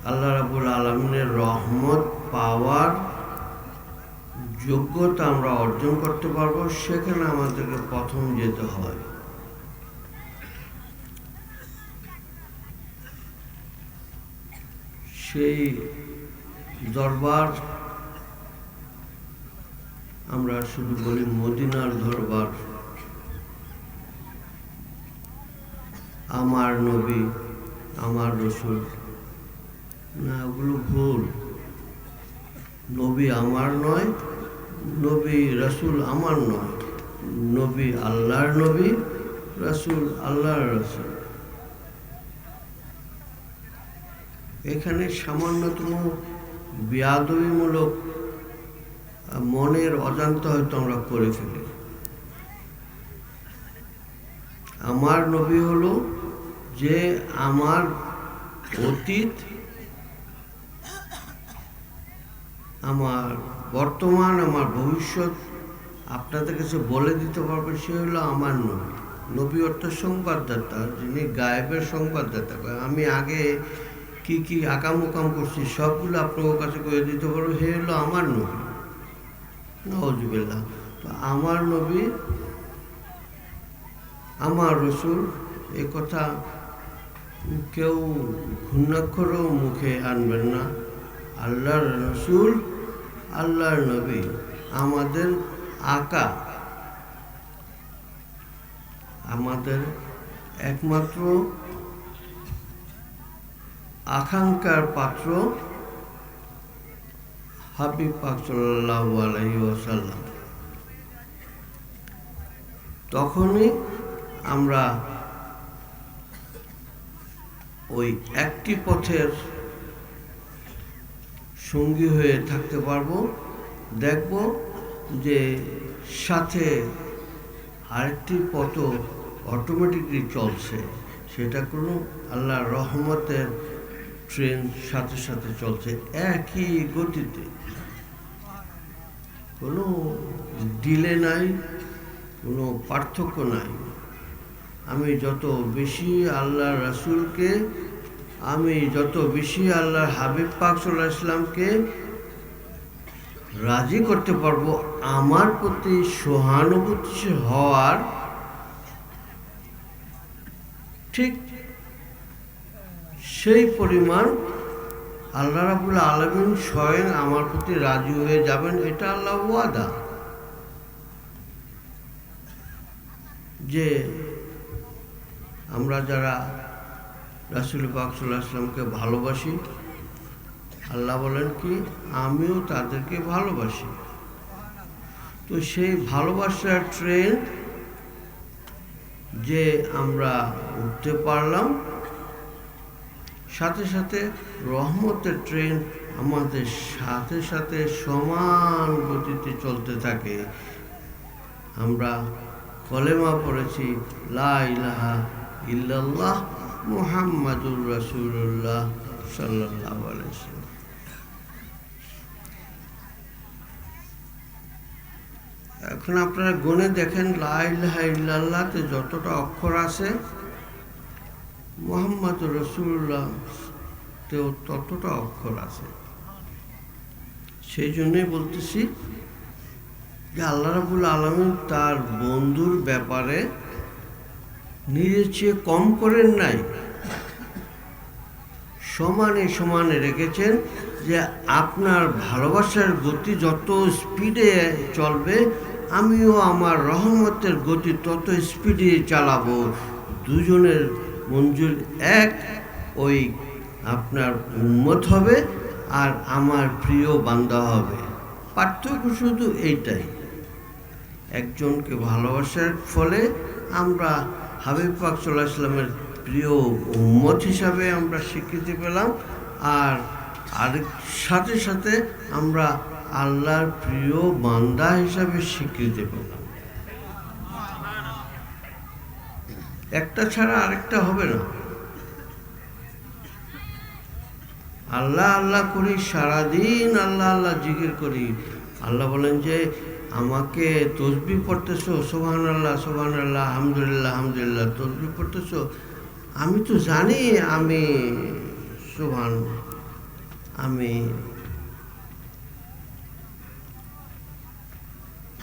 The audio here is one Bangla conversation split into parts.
আল্লাহ রাব্বুল আলামিনের রহমত পাওয়ার যোগ্যতা আমরা অর্জন করতে পারবো, সেখানে আমাদেরকে প্রথম যেতে হয়। সেই দরবার আমরা শুধু বলি মদিনার দরবার, আমার নবী, আমার রসুল, না, ওগুলো ভুল। নবী আমার নয়, নবী রসুল আমার নয়, নবী আল্লাহর নবী, রসুল আল্লাহর রসুল। এখানে সামান্যতম বেয়াদবিমূলক মনের অজান্তে হয়তো আমরা করে ফেলি। আমার নবী হলো যে আমার অতীত, আমার বর্তমান, আমার ভবিষ্যৎ আপনাদের কাছে বলে দিতে পারবে, সে হলো আমার নবী। নবী অর্থ সংবাদদাতা, যিনি গায়েবের সংবাদদাতা। আমি আগে কি কি আকাম করছি সবগুলো আপনার কাছে করে দিতে পারবো, সে হলো আমার নবী। নাউজুবিল্লাহ। তো আমার নবী, আমার রসুল, এ কথা কেউ ঘূর্ণাক্ষরও মুখে আনবেন না। আল্লাহর রসুল, আল্লাহর নবী, আমাদের আকা, আমাদের একমাত্র আকাঙ্ক্ষার পাত্র হাবিব পাক সাল্লাল্লাহু আলাইহি ওয়াসাল্লাম। তখনই আমরা ওই একটি পথের সঙ্গী হয়ে থাকতে পারবো। দেখব যে সাথে আরেকটি পথ অটোমেটিকলি চলছে, সেটা কোনো আল্লাহর রহমতের ট্রেন সাথে সাথে চলছে একই গতিতে, কোনো ডিলে নাই, কোনো পার্থক্য নাই। আমি যত বেশি আল্লাহ রাসূলকে, আমি যত বেশি আল্লাহর হাবিব পাক সাল্লাল্লাহু আলাইহি ওয়াসাল্লামকে রাজি করতে পারবো আমার প্রতি সহানুভূতিশীল হওয়ার, ঠিক সেই পরিমাণ আল্লাহ রাব্বুল আলামিন স্বয়ং আমার প্রতি রাজি হয়ে যাবেন। এটা আল্লাহর ওয়াদা যে আমরা যারা রাসূল পাক সাল্লাল্লাহু আলাইহি ওয়াসাল্লামকে ভালোবাসি, আল্লাহ বলেন কি, আমিও তাদেরকে ভালোবাসি। তো সেই ভালোবাসার ট্রেন যে আমরা উঠতে পারলাম, সাথে সাথে রহমতের ট্রেন আমাদের সাথে সাথে সমান গতিতে চলতে থাকে। আমরা কলেমা পড়েছি, লা ইলাহা ইল্লাল্লাহ মুহাম্মাদুর রাসূলুল্লাহ সাল্লাল্লাহু আলাইহি ওয়াসাল্লাম। এখন আপনারা গুণে দেখেন, লা ইলাহা ইল্লাল্লাহতে যতটা অক্ষর আছে, মুহাম্মাদুর রাসূলুল্লাহতেও ততটা অক্ষর আছে। সেই জন্যই বলতেছি যে আল্লাহ রাব্বুল আলামিন তার বন্ধুর ব্যাপারে নিজের চেয়ে কম করেন নাই, সমানে সমানে রেখেছেন। যে আপনার ভালোবাসার গতি যত স্পিডে চলবে, আমিও আমার রহমতের গতি তত স্পিডে চালাবো। দুজনের মঞ্জুর এক, ওই আপনার উম্মত হবে আর আমার প্রিয় বান্দা হবে। পার্থক্য শুধু এইটাই, একজনকে ভালোবাসার ফলে আমরা হাবিব পাক সাল্লাল্লাহু আলাইহি ওয়াসাল্লামের প্রিয় উম্মত হিসাবে আমরা স্বীকৃতি পেলাম, আর সাথে সাথে আমরা আল্লাহর প্রিয় বান্দা হিসাবে স্বীকৃতি পেলাম। একটা ছাড়া আরেকটা হবে না। আল্লাহ আল্লাহ করি, সারাদিন আল্লাহ আল্লাহ জিকির করি। আল্লাহ বলেন যে আমাকে তসবিহ পড়তেছো, সুবহানাল্লাহ সুবহানাল্লাহ, আলহামদুলিল্লাহ আলহামদুলিল্লাহ, তসবিহ পড়তেছো, আমি তো জানি আমি সুবহান, আমি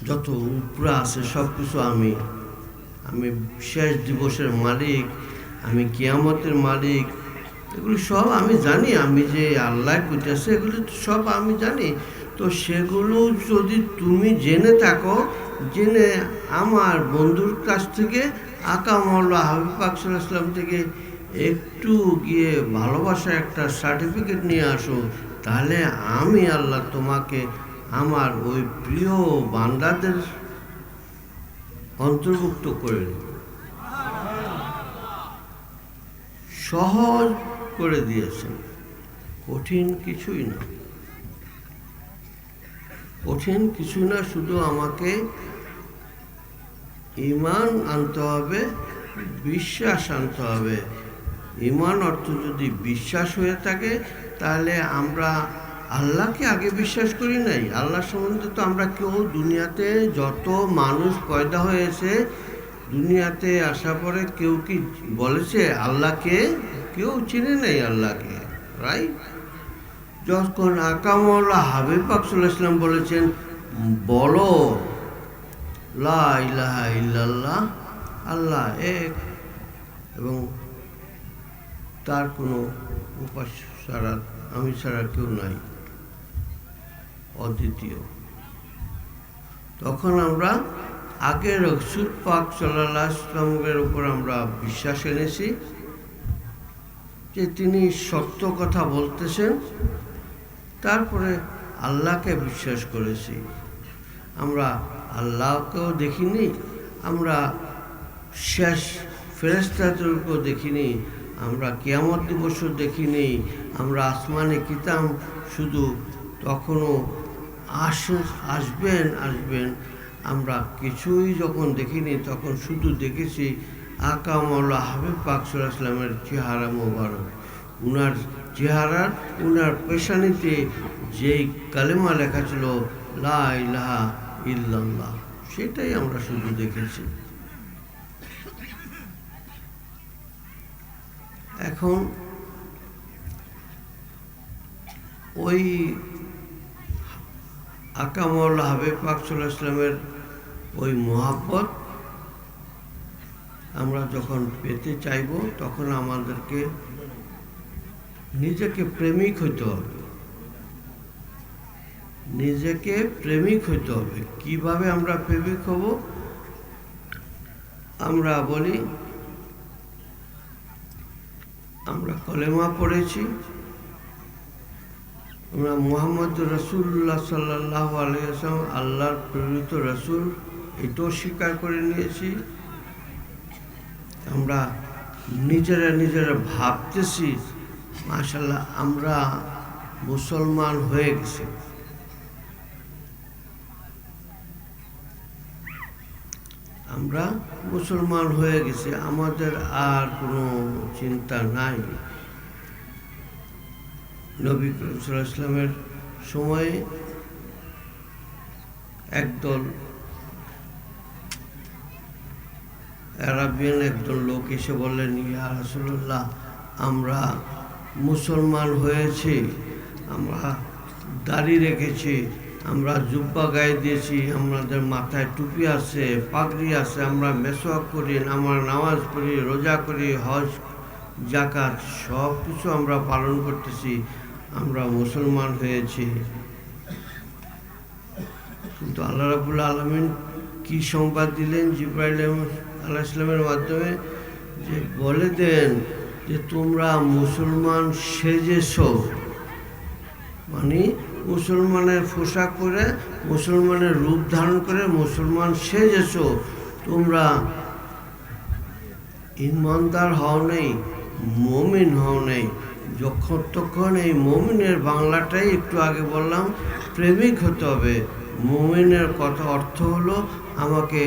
যত উপরে আছে সব কিছু আমি শেষ দিবসের মালিক, আমি কিয়ামতের মালিক, এগুলো সব আমি জানি। আমি যে আল্লাহ করতেছে এগুলো সব আমি জানি। তো সেগুলো যদি তুমি জেনে থাকো, জেনে আমার বন্ধুর কাছ থেকে আকা মৌলা হাবিব পাক সাল্লাল্লাহু আলাইহি ওয়াসাল্লাম থেকে একটু গিয়ে ভালোবাসার একটা সার্টিফিকেট নিয়ে আসো, তাহলে আমি আল্লাহ তোমাকে আমার ওই প্রিয় বান্দাদের অন্তর্ভুক্ত করে নেব। সহজ করে দিয়েছেন, কঠিন কিছুই না, কঠিন কিছু না। শুধু আমাকে ঈমান আনতে হবে, বিশ্বাস আনতে হবে। ঈমান অর্থ যদি বিশ্বাস হয়ে থাকে, তাহলে আমরা আল্লাহকে আগে বিশ্বাস করি নাই। আল্লাহ সম্বন্ধে তো আমরা কেউ, দুনিয়াতে যত মানুষ পয়দা হয়েছে, দুনিয়াতে আসার পরে কেউ কি বলেছে আল্লাহকে? কেউ চিনে নাই আল্লাহকে, রাইট? যখন আকা মৌলা হাবিব পাক সাল্লাল্লাহু আলাইহি ওয়াসাল্লাম বলেছেন, বলো লা ইলাহা ইল্লাল্লাহ, আল্লাহ এক এবং তার কোনো উপাস্য ছাড়া, আমি ছাড়া কেউ নাই, অদ্বিতীয়। তখন আমরা আগে রাসূল পাক সাল্লাল্লাহু আলাইহি ওয়াসাল্লামের উপর আমরা বিশ্বাস এনেছি যে তিনি সত্য কথা বলতেছেন। তারপরে আল্লাহকে বিশ্বাস করেছি। আমরা আল্লাহকেও দেখিনি, আমরা শেষ ফেরেশতাদেরকেও দেখিনি, আমরা কিয়ামত দিবসও দেখিনি, আমরা আসমানে কিতাব শুধু তখনও আসবেন, আমরা কিছুই যখন দেখিনি, তখন শুধু দেখেছি আকা মৌলা হাবিব পাক সাল্লাল্লাহু আলাইহি ওয়াসাল্লামের চেহারা মোবারক। উনার চেহারার, উনার পেশানিতে যেই কালেমা লেখা ছিল লা ইলাহা ইল্লাল্লাহ, সেটাই আমরা শুধু দেখেছি। এখন ওই আকা মৌলা হাবিব পাক সাল্লাল্লাহু আলাইহি ওয়াসাল্লামের ওই মহব্বত আমরা যখন পেতে চাইব, তখন আমাদেরকে নিজেকে প্রেমিক হইতে হবে। নিজেকে প্রেমিক হইতে হবে। কিভাবে আমরা প্রেমিক হব? আমরা বলি, আমরা কলেমা পড়েছি, আমরা মুহাম্মদ রাসূলুল্লাহ সাল্লাল্লাহু আলাইহি ওয়াসাল্লাম আল্লাহর প্রেরিত রাসূল, এটাও স্বীকার করে নিয়েছি। আমরা নিজেরা ভাবতেছি মাশাআল্লাহ আমরা মুসলমান হয়ে গেছি। আমরা মুসলমান হয়ে গেছি, আমাদের আর কোনো চিন্তা নাই। নবী করিম সাল্লাল্লাহু আলাইহি ওয়াসাল্লামের সময়ে একদল আরাবিয়ান একদল লোক এসে বললেন, ইয়া রাসূলুল্লাহ, আমরা মুসলমান হয়েছি, আমরা দাড়ি রেখেছি, আমরা জুব্বা গায়ে দিয়েছি, আমাদের মাথায় টুপি আছে, পাগড়ি আছে, আমরা মেসওয়াক করি, আমরা নামাজ পড়ি, রোজা করি, হজ যাকাত সব কিছু আমরা পালন করতেছি, আমরা মুসলমান হয়েছি। কিন্তু আল্লাহ রাব্বুল আলামিন কি সংবাদ দিলেন জিবরাইল আলাইহিস সালামের মাধ্যমে, যে বলে দেন যে তোমরা মুসলমান সেজেছো, মানে মুসলমানের পোশাক পরে, মুসলমানের রূপ ধারণ করে মুসলমান সেজেছো, তোমরা ইমানদার হও নেই, মুমিন হও নেই। তখন এই মুমিনের বাংলাটাই একটু আগে বললাম, প্রেমিক হতে হবে। মুমিনের কথা অর্থ হলো আমাকে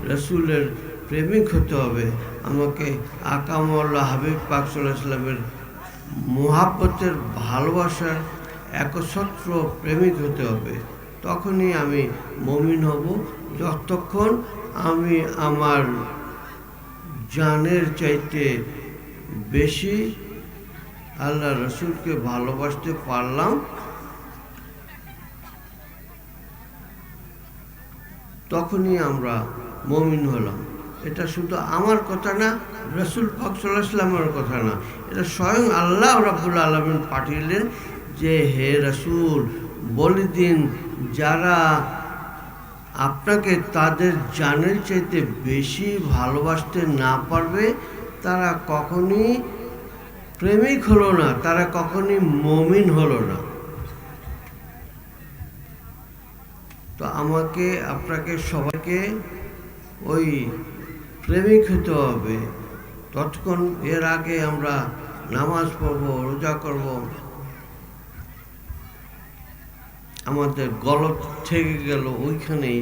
রাসূলের প্রেমিক হতে হবে, আমাকে আকা মৌলা হাবিব পাক সাল্লাল্লাহু আলাইহি ওয়াসাল্লামের মুহাব্বতের ভালোবাসার একছত্র প্রেমিক হতে হবে। তখনই আমি মুমিন হব। যতক্ষণ আমি আমার জানের চাইতে বেশি আল্লাহ রসুলকে ভালোবাসতে পারলাম, তখনই আমরা মুমিন হলাম। এটা শুধু আমার কথা না, রসুল পাক সাল্লাল্লাহু আলাইহি ওয়াসাল্লামের কথা না, এটা স্বয়ং আল্লাহ রাব্বুল আলামিন পাঠিয়েলেন যে হে রসুল বলে দিন, যারা আপনাকে তাদের জানের চাইতে বেশি ভালোবাসতে না পারবে তারা কখনই প্রেমিক হলো না, তারা কখনই মুমিন হলো না। তো আমাকে আপনাকে সবাইকে ওই প্রেমিক হতে হবে। ততক্ষণ এর আগে আমরা নামাজ পড়ব, রোজা করব, আমাদের গলত থেকে গেল ওইখানেই,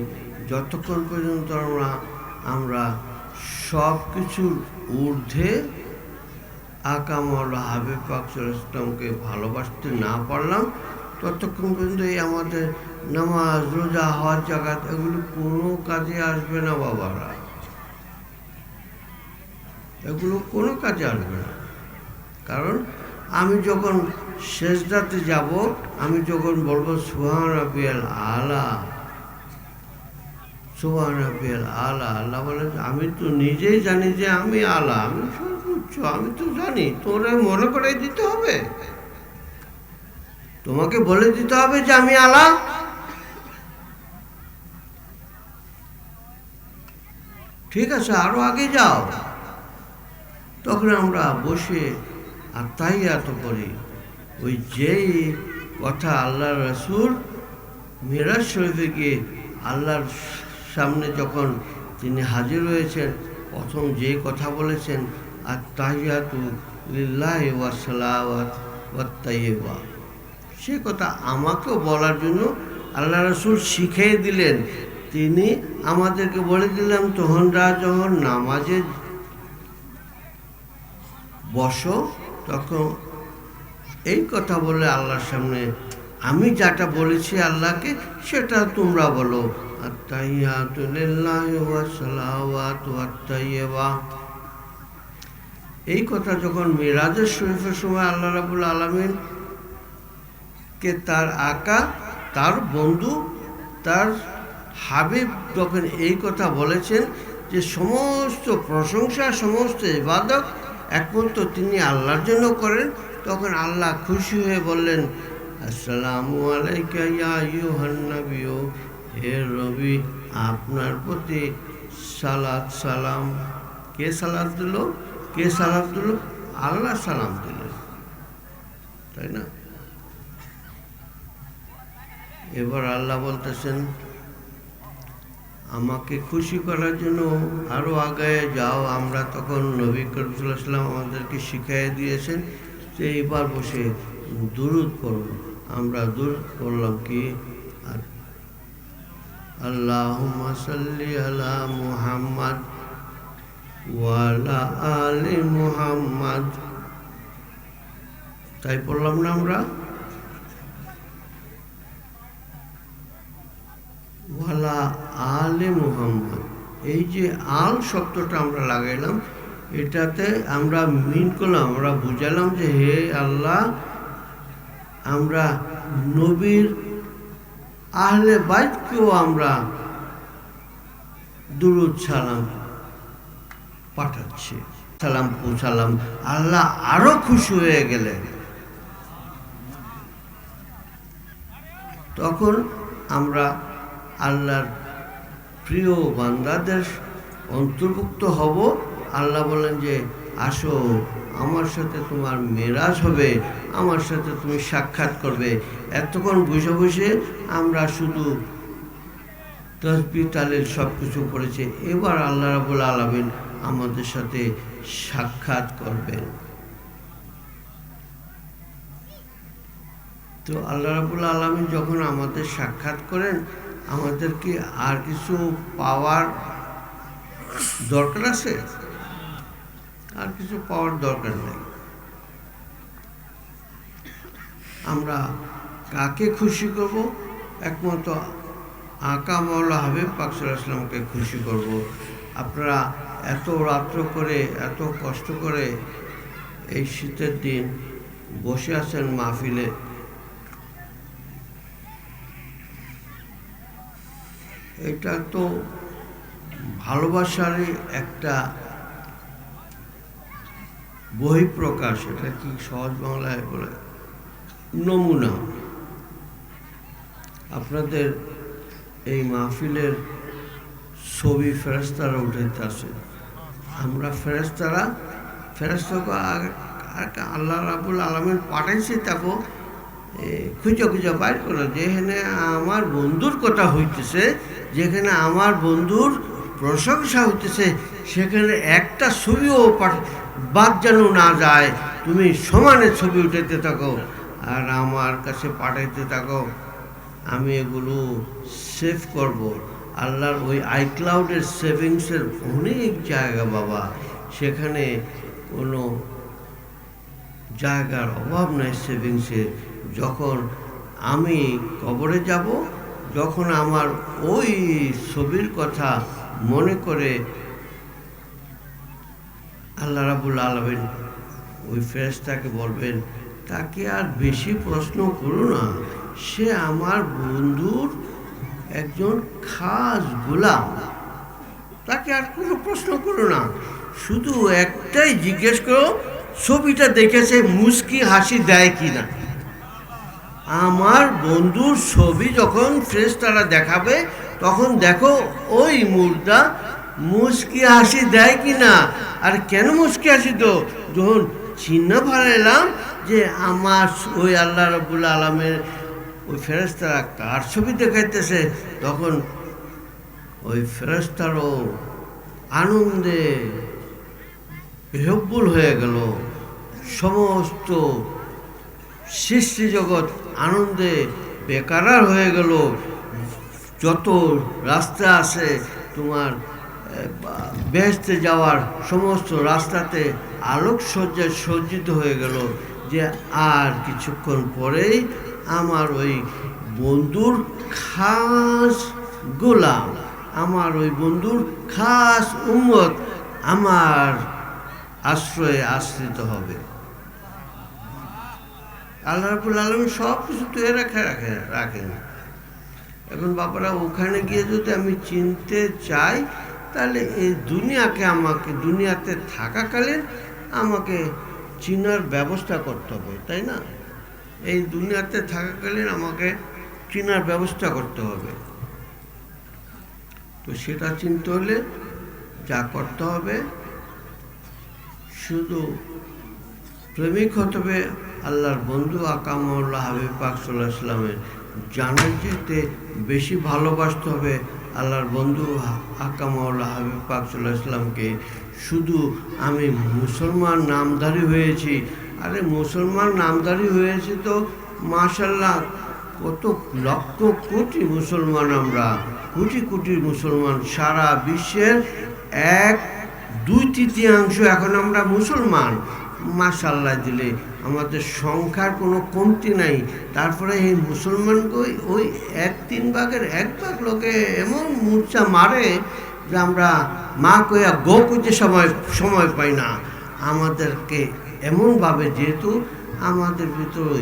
যতক্ষণ পর্যন্ত আমরা সব কিছুর ঊর্ধ্বে আকামল হাবিব পাক সাল্লাল্লাহু আলাইহি ওয়াসাল্লামকে ভালোবাসতে না পারলাম, ততক্ষণ পর্যন্ত এই আমাদের নামাজ, রোজা, হজ, জাকাত এগুলো কোনো কাজে আসবে না বাবারা, এগুলো কোনো কাজে আসবে না। কারণ আমি যখন সেজদাতে যাব, আমি যখন বলবো সুবহান রাব্বিয়াল আলা, সুবহান রাব্বিয়াল আলা, আল্লাহ বলে আমি তো নিজেই জানি যে আমি আলা, আমি সর্বোচ্চ, আমি তো জানি, তোরা মনে করে দিতে হবে, তোমাকে বলে দিতে হবে যে আমি আলা। ঠিক আছে, আরো আগে যাও। তখন আমরা বসে আর তাহিয়াত করি। ওই যেই কথা আল্লাহ রাসূল মিরাজ শরীফে গিয়ে আল্লাহর সামনে যখন তিনি হাজির হয়েছেন, প্রথম যে কথা বলেছেন আর তাহিয়াতু লিল্লাহি ওয়া সালাওয়াত ওয়াত তাইয়্যিবা, সে কথা আমাকেও বলার জন্য আল্লাহ রাসূল শিখিয়ে দিলেন। তিনি আমাদেরকে বলে দিলেন তোমরা যখন নামাজে বসো তখন এই কথা বলে আল্লাহর সামনে আমি যাটা বলেছি আল্লাহকে সেটা তোমরা বলো, আত-তাহিয়াতু লিল্লাহি ওয়া সালাওয়াতু ওয়াত তাইয়্যিবা। এই কথা যখন মিরাজের শরীফের সময় আল্লাহ রাব্বুল আলামিন কে তার আকা, তার বন্ধু, তার হাবিব যখন এই কথা বলেছেন যে সমস্ত প্রশংসা, সমস্ত ইবাদত একমাত্র তিনি আল্লাহর জন্য করেন, তখন আল্লাহ খুশি হয়ে বললেন আসসালামু আলাইকা ইয়া আইয়ুহান নাবিয়্যু, হে নবী আপনার প্রতি সালাত সালাম। কে সালাত দিল? কে সালাম দিল? আল্লাহ সালাম দিলেন, তাই না? এবার আল্লাহ বলতেছেন আমাকে খুশি করার জন্য আরো আগে যাও। আমরা তখন নবী করিম সাল্লাল্লাহু আলাইহি ওয়াসাল্লাম আমাদেরকে শিখিয়ে দিয়েছেন যে এবার বসে দুরূদ পড়ো। আমরা দুরূদ পড়লাম কি, আল্লাহুম্মা সাল্লি আলা মুহাম্মাদ ওয়া আলা আলি মুহাম্মাদ, তাই পড়লাম না আমরা? ওয়ালা আলে মুহাম্মদ, এই যে আল শব্দটা আমরা লাগাইলাম, এটাতে আমরা মিন করলাম, আমরা বুঝালাম যে হে আল্লাহ আমরা নবীর আহলে বাইতকেও আমরা দুরূদ সালাম পাঠাচ্ছি, সালাম পৌঁছালাম। আল্লাহ আরো খুশি হয়ে গেলেন। তখন আমরা আল্লাহর প্রিয় বান্দাদের অন্তর্ভুক্ত হব। আল্লাহ বলেন যে আসো আমার সাথে তোমার মেরাজ হবে, আমার সাথে তুমি সাক্ষাৎ করবে। এতক্ষণ বসে বসে আমরা শুধু তাসবিহ তাহলিল সব কিছু করেছি, এবার আল্লাহ রাব্বুল আলামিন আমাদের সাথে সাক্ষাৎ করবেন। তো আল্লাহ রাব্বুল আলামিন যখন আমাদের সাক্ষাৎ করেন, আমাদের কি আর কিছু পাওয়ার দরকার আছে? আর কিছু পাওয়ার দরকার নেই। আমরা কাকে খুশি করব? একমাত্র আকা মাওলা হাবিব পাক সাল্লাল্লাহু আলাইহি ওয়াসাল্লামকে খুশি করব। আপনারা এত রাত্র করে, এত কষ্ট করে এই শীতের দিন বসে আছেন মাহফিলে, এটা তো ভালোবাসারই একটা বহিঃপ্রকাশ। এটা কি সহজ বাংলায় বলে নমুনা। আপনাদের এই মাহফিলের ছবি ফেরেশতারা উঠাইতে আসে। আমরা ফেরেশতারা আল্লাহ রাব্বুল আলামিন পাঠাইছে, তাকে খুঁজে খুঁজে বাইর করে যেখানে আমার বন্ধুর কথা হইতেছে, যেখানে আমার বন্ধুর প্রশংসা হইতেছে, সেখানে একটা ছবিও বাদ যেন না যায়। তুমি সমানে ছবি উঠাইতে থাকো আর আমার কাছে পাঠাইতে থাকো, আমি এগুলো সেভ করব। আল্লাহর ওই আইক্লাউডের সেভিংসের অনেক জায়গা বাবা, সেখানে কোনো জায়গার অভাব নাই সেভিংসে। যখন আমি কবরে যাব, যখন আমার ওই ছবির কথা মনে করে আল্লাহ রাব্বুল আলামিন ওই ফেরেশতাকে বলবেন, তাকে আর বেশি প্রশ্ন করো না, সে আমার বন্ধুর একজন খাস গোলাম, তাকে আর কোনো প্রশ্ন করো না, শুধু একটাই জিজ্ঞেস করো ছবিটা দেখেছে মুস্কি হাসি দেয় কিনা। আমার বন্ধুর ছবি যখন ফেরেশতারা দেখাবে, তখন দেখো ওই মুর্দা মুস্কি হাসি দেয় কিনা। আর কেন মুস্কি হাসি তো, যখন চিহ্ন ফেলাইলাম যে আমার ওই আল্লাহ রাব্বুল আলামিনের ওই ফেরেশতারা কার ছবি দেখাইতেছে, তখন ওই ফেরেশতারও আনন্দে বেহব্বুল হয়ে গেল। সমস্ত সৃষ্টি জগৎ আনন্দে বেকারার হয়ে গেল। যত রাস্তা আছে তোমার বেহেশতে যাওয়ার, সমস্ত রাস্তাতে আলোকসজ্জায় সজ্জিত হয়ে গেল, যে আর কিছুক্ষণ পরেই আমার ওই বন্ধুর খাস গোলাম, আমার ওই বন্ধুর খাস উম্মত আমার আশ্রয়ে আশ্রিত হবে। আল্লাহ রাব্বুল আলামিন সব কিছু তৈরি রাখেন। এখন বাবারা, ওখানে গিয়ে যদি আমি চিনতে চাই, তাহলে এই দুনিয়াকে, আমাকে দুনিয়াতে থাকাকালীন আমাকে চিনার ব্যবস্থা করতে হবে, তাই না? এই দুনিয়াতে থাকাকালীন আমাকে চিনার ব্যবস্থা করতে হবে। তো সেটা চিনতে হলে যা করতে হবে, শুধু প্রেমিক হতে হবে আল্লাহর বন্ধু আকা মাওলা হাবিব পাক সাল্লাল্লাহু আলাইহি ওয়াসাল্লামের, জানার যেতে বেশি ভালোবাসতে হবে আল্লাহর বন্ধু আকা মাওলা হাবিব পাক সাল্লাল্লাহু আলাইহি ওয়াসাল্লামকে। শুধু আমি মুসলমান নামধারী হয়েছি, আরে মুসলমান নামধারী হয়েছি তো মাশাআল্লাহ, কত লক্ষ কোটি মুসলমান, আমরা কোটি কোটি মুসলমান, সারা বিশ্বের 1/2-3 এখন আমরা মুসলমান। মাশাআল্লাহ দিলে আমাদের সংখ্যার কোনো কমতি নাই। তারপরে এই মুসলমানকে ওই 1/3 লোকে এমন মূর্ছা মারে যে আমরা মা কইয়া গো কইতে সময় পাই না। আমাদেরকে এমনভাবে, যেহেতু আমাদের ভিতরে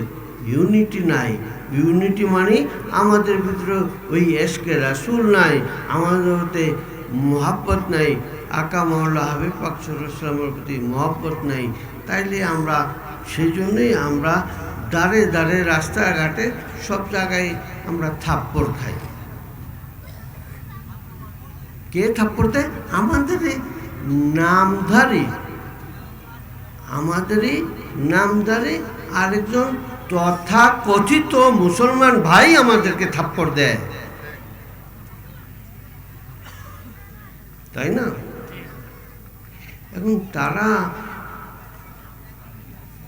ইউনিটি নাই, ইউনিটি মানে আমাদের ভিতরে ওই এশকে রাসূল নাই, আমাদের হতে মোহাব্বত নাই, আকা মাওলা হাবিব পাক সাল্লাল্লাহু আলাইহি ওয়াসাল্লামের প্রতি মোহাব্বত নাই। তাইলে আমরা সেই জন্যই আমরা দাঁড়ে দাঁড়ে, রাস্তাঘাটে, সব জায়গায় আমরা থাপ্পড় খাই। কে থাপ্পড় দেয়? আমাদেরই নামধারী আরেকজন তথা কথিত মুসলমান ভাই আমাদেরকে থাপ্পড় দেয়, তাই না? এখন তারা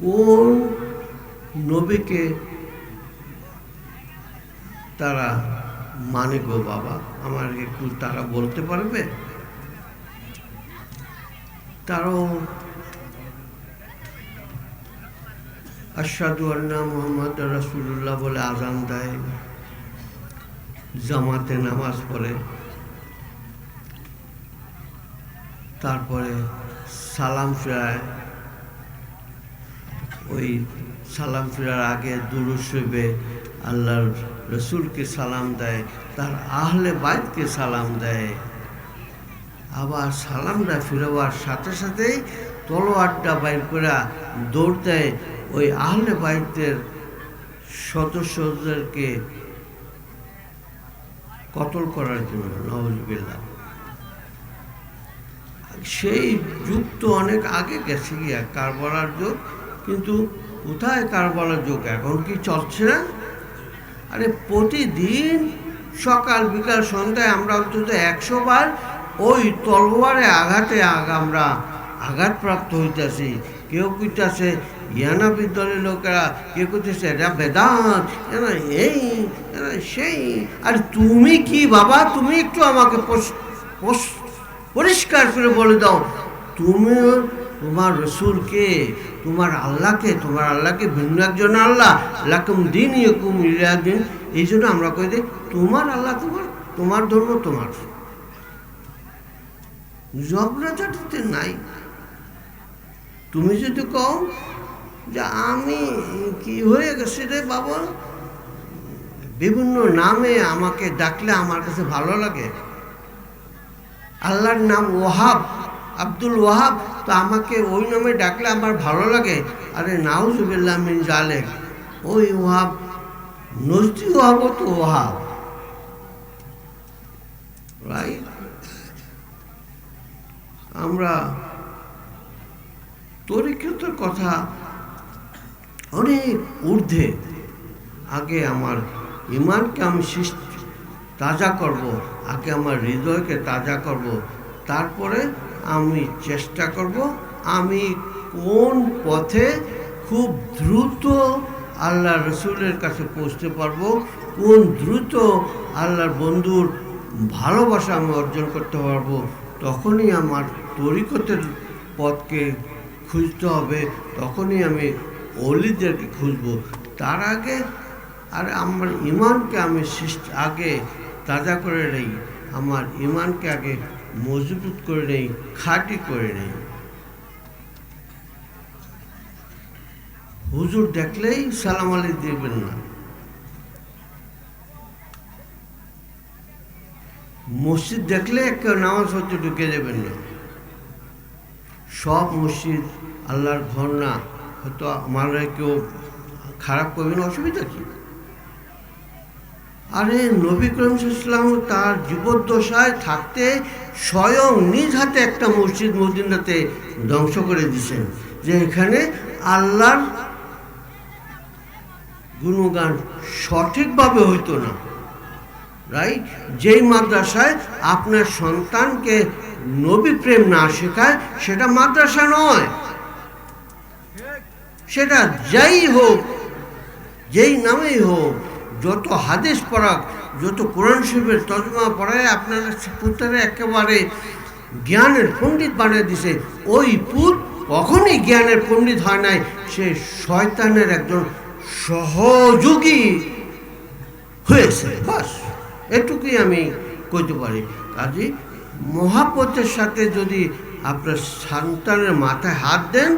কোন নবীকে তারা মানে গো বাবা, আমার একটু তারা বলতে পারবে? তারাও আশহাদু আন্না মুহাম্মাদ রাসূলুল্লাহ বলে আযান দেয়, জামাতে নামাজ পড়ে, তারপরে সালাম ফিরায়। ওই সালাম ফিরার আগে দুরূদ শরীফে আল্লাহর রসুলকে সালাম দেয়, তার আহলে বাইতকে সালাম দেয়। আবার সালামটা ফিরবার সাথে সাথেই তলোয়ারটা বাইর করে দৌড় দেয় ওই আহলে বাইতের সদস্যদেরকে কতল করার জন্য। নাউজুবিল্লাহ। সেই যুগ তো অনেক আগে গেছে গিয়া, কারবালার যুগ। কিন্তু কোথায় কারবালার যুগ, এখন কি চলছে না? আরে প্রতিদিন সকাল বিকাল সন্ধ্যায় আমরা অন্তত 100 বার ওই তলোয়ারে আঘাতে আমরা আঘাতপ্রাপ্ত হইতেছি। কেউ কইতেছে ইয়ানাবি দলের লোকেরা, কেউ কইতেছে এটা বেদান্ত, এরা এই এরা সেই। আর তুমি কি বাবা, তুমি একটু আমাকে পরিষ্কার করে বলে দাও, তুমি তোমার রসুলকে, তোমার আল্লাহকে ভিন্ন একজন আল্লাহ, লাকুম দিন ইয়কুম ইলিয়া দিন। এই জন্য আমরা কই দিই তোমার আল্লাহ তোমার ধর্ম তোমার। ঝগড়াঝাটিতে নাই। তুমি যদি কও যে আমি কি হয়ে গেছি রে বাবা, বিভিন্ন নামে আমাকে ডাকলে আমার কাছে ভালো লাগে। আল্লাহর নাম ওয়াহাব, আব্দুল ওয়াহাব, তো আমাকে ওই নামে ডাকলে আমার ভালো লাগে। আরে নাউজুবিল্লাহ মিন জালেক, ওই ওয়াহাব নজদি ওয়াহাব তো ওয়াহাব, রাইট? আমরা তরিকতের কথা অনেক ঊর্ধ্বে। আগে আমার ইমানকে আমি তাজা করব, আগে আমার হৃদয়কে তাজা করব, তারপরে আমি চেষ্টা করব আমি কোন পথে খুব দ্রুত আল্লাহ রসুলের কাছে পৌঁছতে পারবো, কোন দ্রুত আল্লাহর বন্ধুর ভালোবাসা আমি অর্জন করতে পারবো। তখনই আমার তরিকতের পথকে খুঁজতে হবে, তখনই আমি অলিদেরকে খুঁজব। তার আগে আর আমার ইমানকে আমি আগে তাজা করে নেই, আমার ইমানকে আগে মজবুত করে নেই, খাঁটি করে নেই। হুজুর দেখলেই সালাম আলী দিবেন না, মসজিদ দেখলে কেউ নামাজ পড়তে ঢুকে দেবেন না। সব মসজিদ আল্লাহর ঘর না, হয়তো আমার কেউ খারাপ করবেন, অসুবিধা কি? আরে নবী করিম সাল্লাল্লাহু আলাইহি ওয়াসাল্লাম তার জীবদ্দশায় থাকতে স্বয়ং নিজ হাতে একটা মসজিদ মদিনাতে ধ্বংস করে দিয়েছেন, যে এখানে আল্লাহর গুণগান সঠিকভাবে হইতো না, রাইট? যেই মাদ্রাসায় আপনার সন্তানকে নবী প্রেম না শেখায় সেটা মাদ্রাসা নয়। সেটা যাই হোক, যেই নামেই হোক, যত হাদিস পড়াক, যত কোরআন শরীফের তর্জমা পড়ায় আপনার পুত্রের একেবারে জ্ঞানের পণ্ডিত বানিয়ে দিছে, ওই পুত কখনই জ্ঞানের পণ্ডিত হয় নাই, সে শয়তানের একজন সহযোগী হয়েছে। বাস এটুকুই আমি কইতে পারি। কাজে মহাব্বতের সাথে যদি আপনার সন্তানের মাথায় হাত দেন,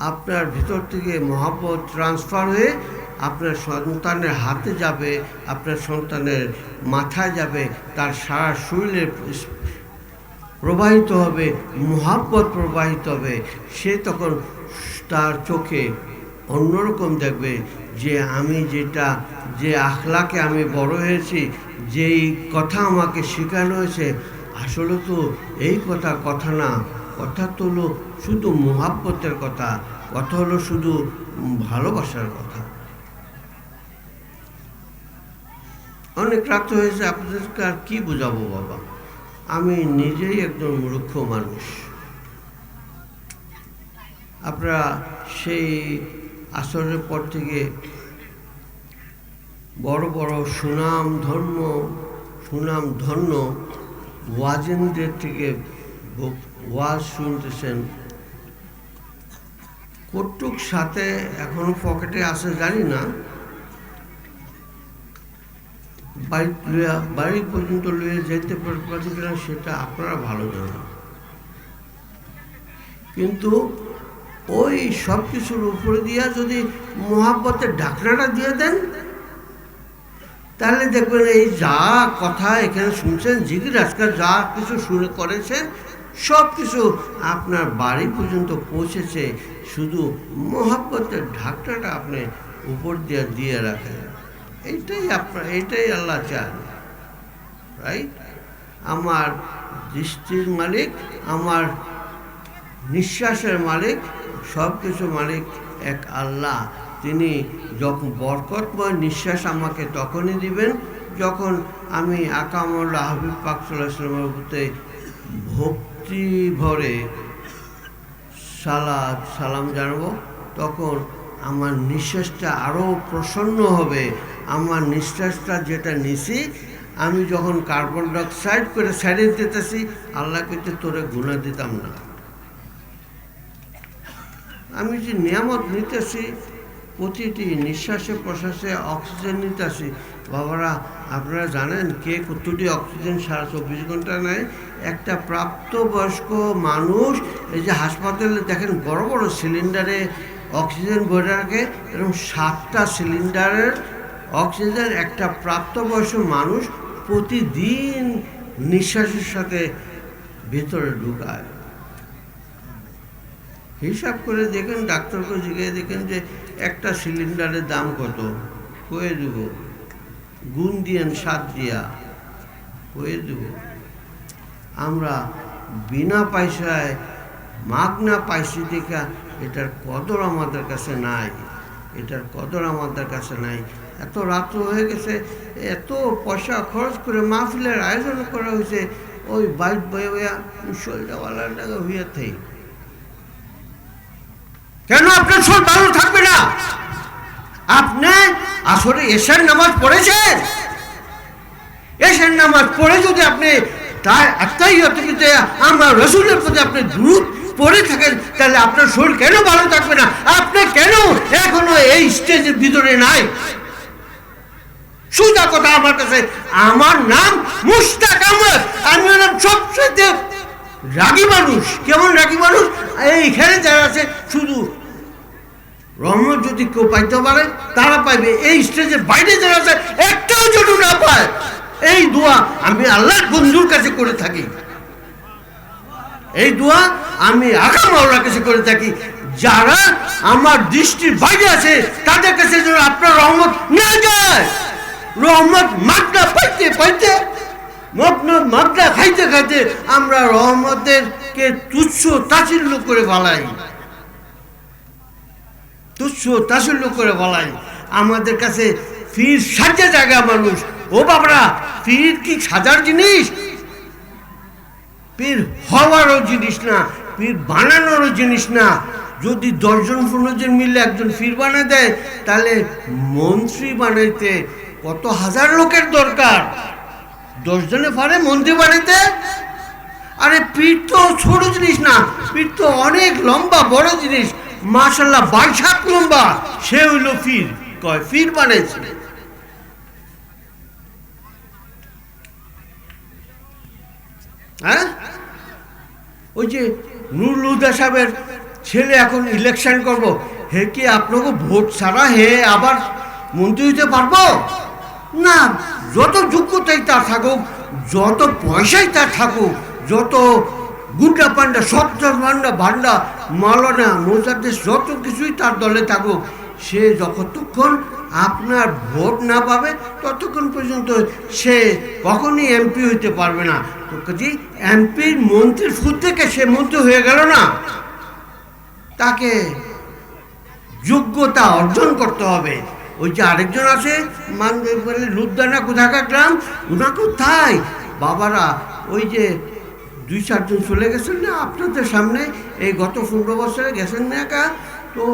আপনার ভিতর থেকে মহাব্বত ট্রান্সফার হয়ে আপনার সন্তানের হাতে যাবে, আপনার সন্তানের মাথায় যাবে, তার সারা শরীরে প্রবাহিত হবে, মহাব্বত প্রবাহিত হবে। সে তখন তার চোখে অন্যরকম দেখবে যে আমি যে আখলাকে আমি বড় হয়েছি, যেই কথা আমাকে শেখানো হয়েছে, আসলে তো এই কথা না, কথা তো হলো শুধু মহাব্বতের কথা, কথা হলো শুধু ভালোবাসার কথা। অনেক রাত হয়েছে, আপনাদেরকে আর কি বোঝাবো বাবা, আমি নিজেই একজন মূর্খ মানুষ। আপনারা সেই আসরের পর থেকে বড় বড় সুনাম ধন্য ওয়াজিনদের থেকে ওয়াজ শুনতেছেন। কটুক সাথে এখনো পকেটে আছে জানি না, বাড়ি পর্যন্ত লইয়া যেতে পারছি কিনা সেটা আপনারা ভালো জানেন। কিন্তু ওই সব কিছুর উপরে দিয়া যদি মোহাব্বতের ঢাকনাটা দিয়ে দেন, তাহলে দেখবেন এই যা কথা এখানে শুনছেন, জিকির আজকাল যা কিছু শুনে করেছেন, সব কিছু আপনার বাড়ি পর্যন্ত পৌঁছেছে। শুধু মোহাব্বতের ঢাকনাটা আপনি উপর দিয়ে দিয়ে রাখেন। এইটাই আল্লাহ চান, রাইট? আমার দৃষ্টির মালিক, আমার নিঃশ্বাসের মালিক, সব কিছু মালিক এক আল্লাহ। তিনি যখন বরকতময় নিঃশ্বাস আমাকে তখনই দিবেন যখন আমি আকামুল্লাহ হাবিব পাক সাল্লাল্লাহু আলাইহি ওয়াসাল্লামের প্রতি ভক্তি ভরে সালাম জানাবো। তখন আমার নিঃশ্বাসটা আরও প্রসন্ন হবে। আমার নিঃশ্বাসটা যেটা নিছি, আমি যখন কার্বন ডাইঅক্সাইড করে সাইডে দিতেছি, আল্লাহ কিন্তু তোরে গুনাহ দিতাম না। আমি যে নিয়ামত নিতেছি, প্রতিটি নিঃশ্বাসে প্রশ্বাসে অক্সিজেন নিতেছি। বাবারা, আপনারা জানেন কে কতটি অক্সিজেন সারা 24 ঘন্টা নেয়? একটা প্রাপ্তবয়স্ক মানুষ, এই যে হাসপাতালে দেখেন বড় বড় সিলিন্ডারে অক্সিজেন ভরে রাখে, এরকম 7টা সিলিন্ডারের অক্সিজেন একটা প্রাপ্তবয়স্ক মানুষ প্রতিদিন নিঃশ্বাসের সাথে ভেতরে ঢুকায়। হিসাব করে দেখেন, ডাক্তারকে জিজ্ঞেস দেখেন যে একটা সিলিন্ডারের দাম কত, কয়ে দেব, গুণ দিয়েন 7 দিয়া, কয়ে দেব। আমরা বিনা পয়সায় মাগনা পাইছি দেখা এটার কদর আমাদের কাছে নাই, এটার কদর আমাদের কাছে নাই। এত রাত্র হয়ে গেছে, এত পয়সা খরচ করে মাহফিলের আয়োজন করা হয়েছে, ওই বাইক বইয়া শরীরওয়ালার টাকা হইয়া থাই। কেন আপনার শরীর ভালো থাকবে না? আপনি আসলে এশার নামাজ পড়েছেন? এশার নামাজ পড়ে যদি আপনি তার আত্মাইয়তে আমরা রসুলের প্রতি আপনি দুরূদ পড়ে থাকেন, তাহলে আপনার শরীর কেন ভালো থাকবে না? আপনি কেন এখনো এই স্টেজের ভিতরে নাই? সোজা কথা আমার কাছে, আমার নাম মুশতাক আহমদ, আমি হলাম সবচেয়ে রাগী মানুষ। কেমন রাগী মানুষ? এইখানে যারা আছে, শুধু রহমত যদি কেউ পাইতে পারে তারা পাইবে, এই স্টেজের বাইরে যারা আছে একটাও যেন না পায়। এই দোয়া আমি আল্লাহর বন্ধুর কাছে করে থাকি, এই দোয়া আমি আকা মাওলার কাছে করে থাকি। যারা আমার দৃষ্টির বাইরে আছে তাদের কাছে যেন আপনার রহমত না যায়। রহমত মাগনা পাইতে পাইতে, মাগনা খাইতে খাইতে আমরা রহমতেরকে তুচ্ছ তাচ্ছিল্য করে ফেলাই, তুচ্ছ তাচ্ছিল্য করে ফেলাই। আমাদের কাছে পীর সাজা জায়গা মানুষ। ও বাবারা, পীর কি সাজার জিনিস? পীর হওয়ারও জিনিস না, পীর বানানোরও জিনিস না। যদি 10 জন 15 জন মিলে একজন পীর বানিয়ে দেয়, তাহলে মন্ত্রী বানাইতে কত হাজার লোকের দরকার? 10 জনে পারে মন্ত্রী বানাইতে? আরে পীর তো ছোট জিনিস না, পীর তো অনেক লম্বা বড় জিনিস। মাশাআল্লাহ 22 হাত লম্বা, সে হইল পীর। কয় পীর বানাইছে। হ্যাঁ, ওই যে নুরুল হুদা সাহেবের ছেলে এখন ইলেকশন করব, হে কি আপনাকে ভোট ছাড়া হে আবার মন্ত্রী হইতে পারবো না? যত যোগ্যতাই তার থাকুক, যত পয়সাই তার থাকুক, যত গুন্ডা পান্ডা সত্তর ভান্ডা ভান্ডা মাওলানা মুজাদ্দিস যত কিছুই তার দলে থাকুক, সে যতক্ষণ আপনার ভোট না পাবে ততক্ষণ পর্যন্ত সে কখনই এমপি হইতে পারবে না। তো কাজে এমপির মন্ত্রীর ফুট থেকে সে মন্ত্রী হয়ে গেল না, তাকে যোগ্যতা অর্জন করতে হবে। ওই যে আরেকজন আছে মানবে বলে লুদ্দানা কোথাকার গ্রাম, ওনা কোথায় বাবারা? ওই যে 2-4 জন চলে গেছেন না আপনাদের সামনে, এই গত 15 বছরে গেছেন না একা। তো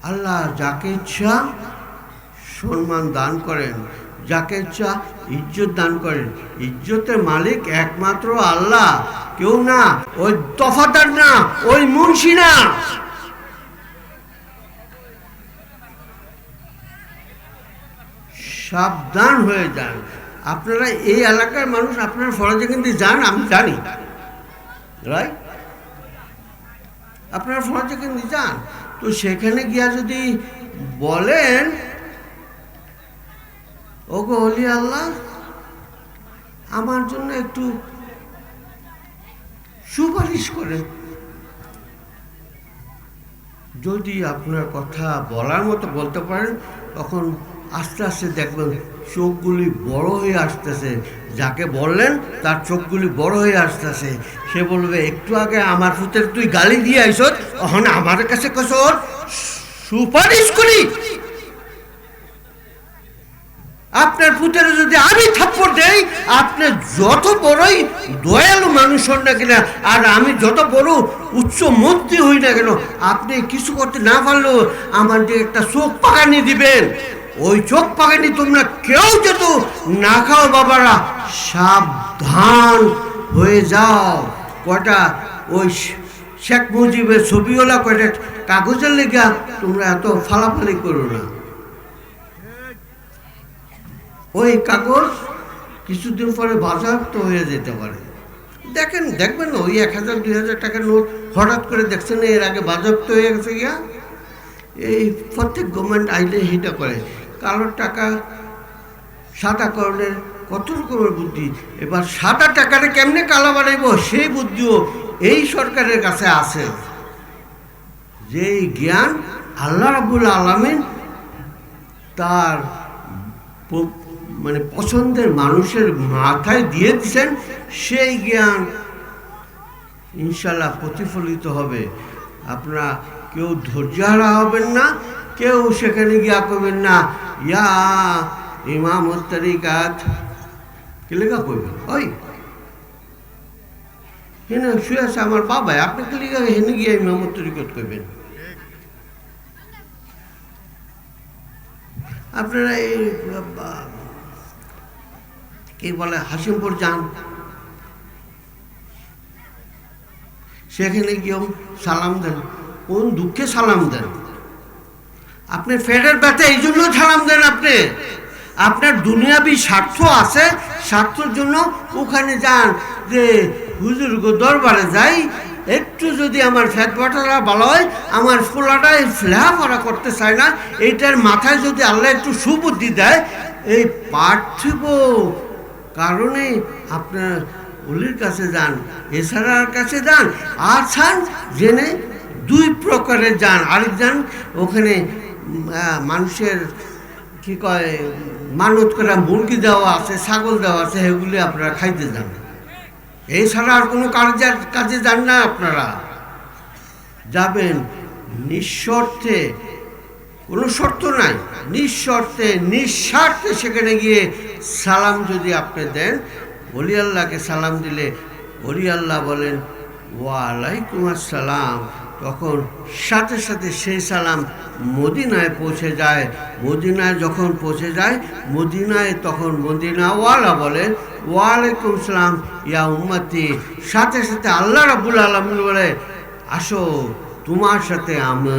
আল্লাহ যাকে ইচ্ছা সম্মান দান করেন, যাকে ইচ্ছা ইজ্জত দান করেন। ইজ্জতের মালিক একমাত্র আল্লাহ, কেউ না। ওই তফাদার না, ওই মুন্সি না। সাবধান হয়ে যান। আপনারা এই এলাকার মানুষ, আপনারা ফরজে কিন্তু যান, আমি জানি, রাইট? আপনারা ফরজে কিন্তু যান, তো সেখানে গিয়া যদি বলেন ওগো ওলি আল্লাহ আমার জন্য একটু সুপারিশ করেন, যদি আপনার কথা বলার মতো বলতে পারেন, তখন আস্তে আস্তে দেখবেন চোখগুলি বড় হয়ে আসতেছে। যাকে বললেন তার চোখগুলি বড় হয়ে আসতেছে। সে বলবে, একটু আগে আমার পুতের তুই গালি দিয়ে আইস, তখন আমার কাছে কসর সুপারিশ করি। আপনার পুতের যদি আমি থাপ্পড় দেই, আপনি যত বড়ই দয়ালু মানুষ হন না কেন, আর আমি যত বড় উচ্চ মন্ত্রী হই না কেন, আপনি কিছু করতে না পারলেও আমার যে একটা চোখ পাকানি দিবেন, ওই চোখ পাকানি তোমরা কেউ যত না খাও বাবারা, সাবধান হয়ে যাও। কয়টা ওই শেখ মুজিবের ছবিওয়ালা কয়টা কাগজের লেগা তোমরা এত ফালাফালি করো না। ওই কাগজ কিছুদিন পরে বাজেয়াপ্ত হয়ে যেতে পারে। দেখবেন ওই 1000 2000 টাকার নোট হঠাৎ করে দেখছেন এর আগে বাজেয়াপ্ত হয়ে গেছে গিয়া। এই প্রত্যেক গভর্নমেন্ট আইলে হিটা করে কালো টাকা সাদাকরণের কত রকমের বুদ্ধি। এবার সাদা টাকাটা কেমনে কালো বানাইব সেই বুদ্ধিও এই সরকারের কাছে আছে। যেই জ্ঞান আল্লাহ রাব্বুল আলামিন তার পছন্দের মানুষের মাথায় দিয়ে দিচ্ছেন, সেই জ্ঞান ইনশাল্লাহ প্রতিফলিত হবে। আপনারা কেউ ধৈর্যহারা হবেন না, কেউ সেখানে গিয়া করবেন না ইয়া ইমাম তরিকাত কি লেখা করবেন, ওই হেনে শুয়ে আছে আমার বাবা, আপনি কি লেখা হেনে গিয়ে ইমাম তরিকত করবেন। আপনারা এই কি বলে হাসিমপুর যান, সেখানে গিয়েও সালাম দেন, কোন দুঃখে সালাম দেন? আপনি ফেরের ব্যথা এই জন্য সালাম দেন, আপনি আপনার দুনিয়াবি স্বার্থ আছে, স্বার্থের জন্য ওখানে যান যে হুজুর দরবারে যাই, একটু যদি আমার ফ্যাট বাটারা ভালো হয়, আমার ফোলাটা এই ফ্লেহাফারা করতে চায় না, এইটার মাথায় যদি আল্লাহ একটু সুবুদ্ধি দেয়, এই পার্থিব কারণে আপনার ওলির কাছে যান, এছাড়ার কাছে যান। আর ছান জেনে দুই প্রকারের যান, আরেক যান ওখানে মানুষের কি কয় মানত করা মুরগি দেওয়া আছে, ছাগল দেওয়া আছে, সেগুলি আপনারা খাইতে যান। এছাড়া আর কোনো কাজে যান না। আপনারা যাবেন নিঃশর্তে, কোনো শর্ত নাই, নিঃশর্তে নিঃস্বার্থে সেখানে গিয়ে সালাম যদি আপনি দেন, ওলি আল্লাহকে সালাম দিলে ওলি আল্লাহ বলেন ওয়ালাইকুম আসসালাম, তখন সাথে সাথে সেই সালাম মদিনায় পৌঁছে যায়। মদিনায় যখন পৌঁছে যায়, মদিনায় তখন মদিনাওয়ালা বলেন ওয়ালাইকুম সালাম ইয়া উম্মতি, সাথে সাথে আল্লাহ রাব্বুল আলামিন বলে আসো, তোমার সাথে আমি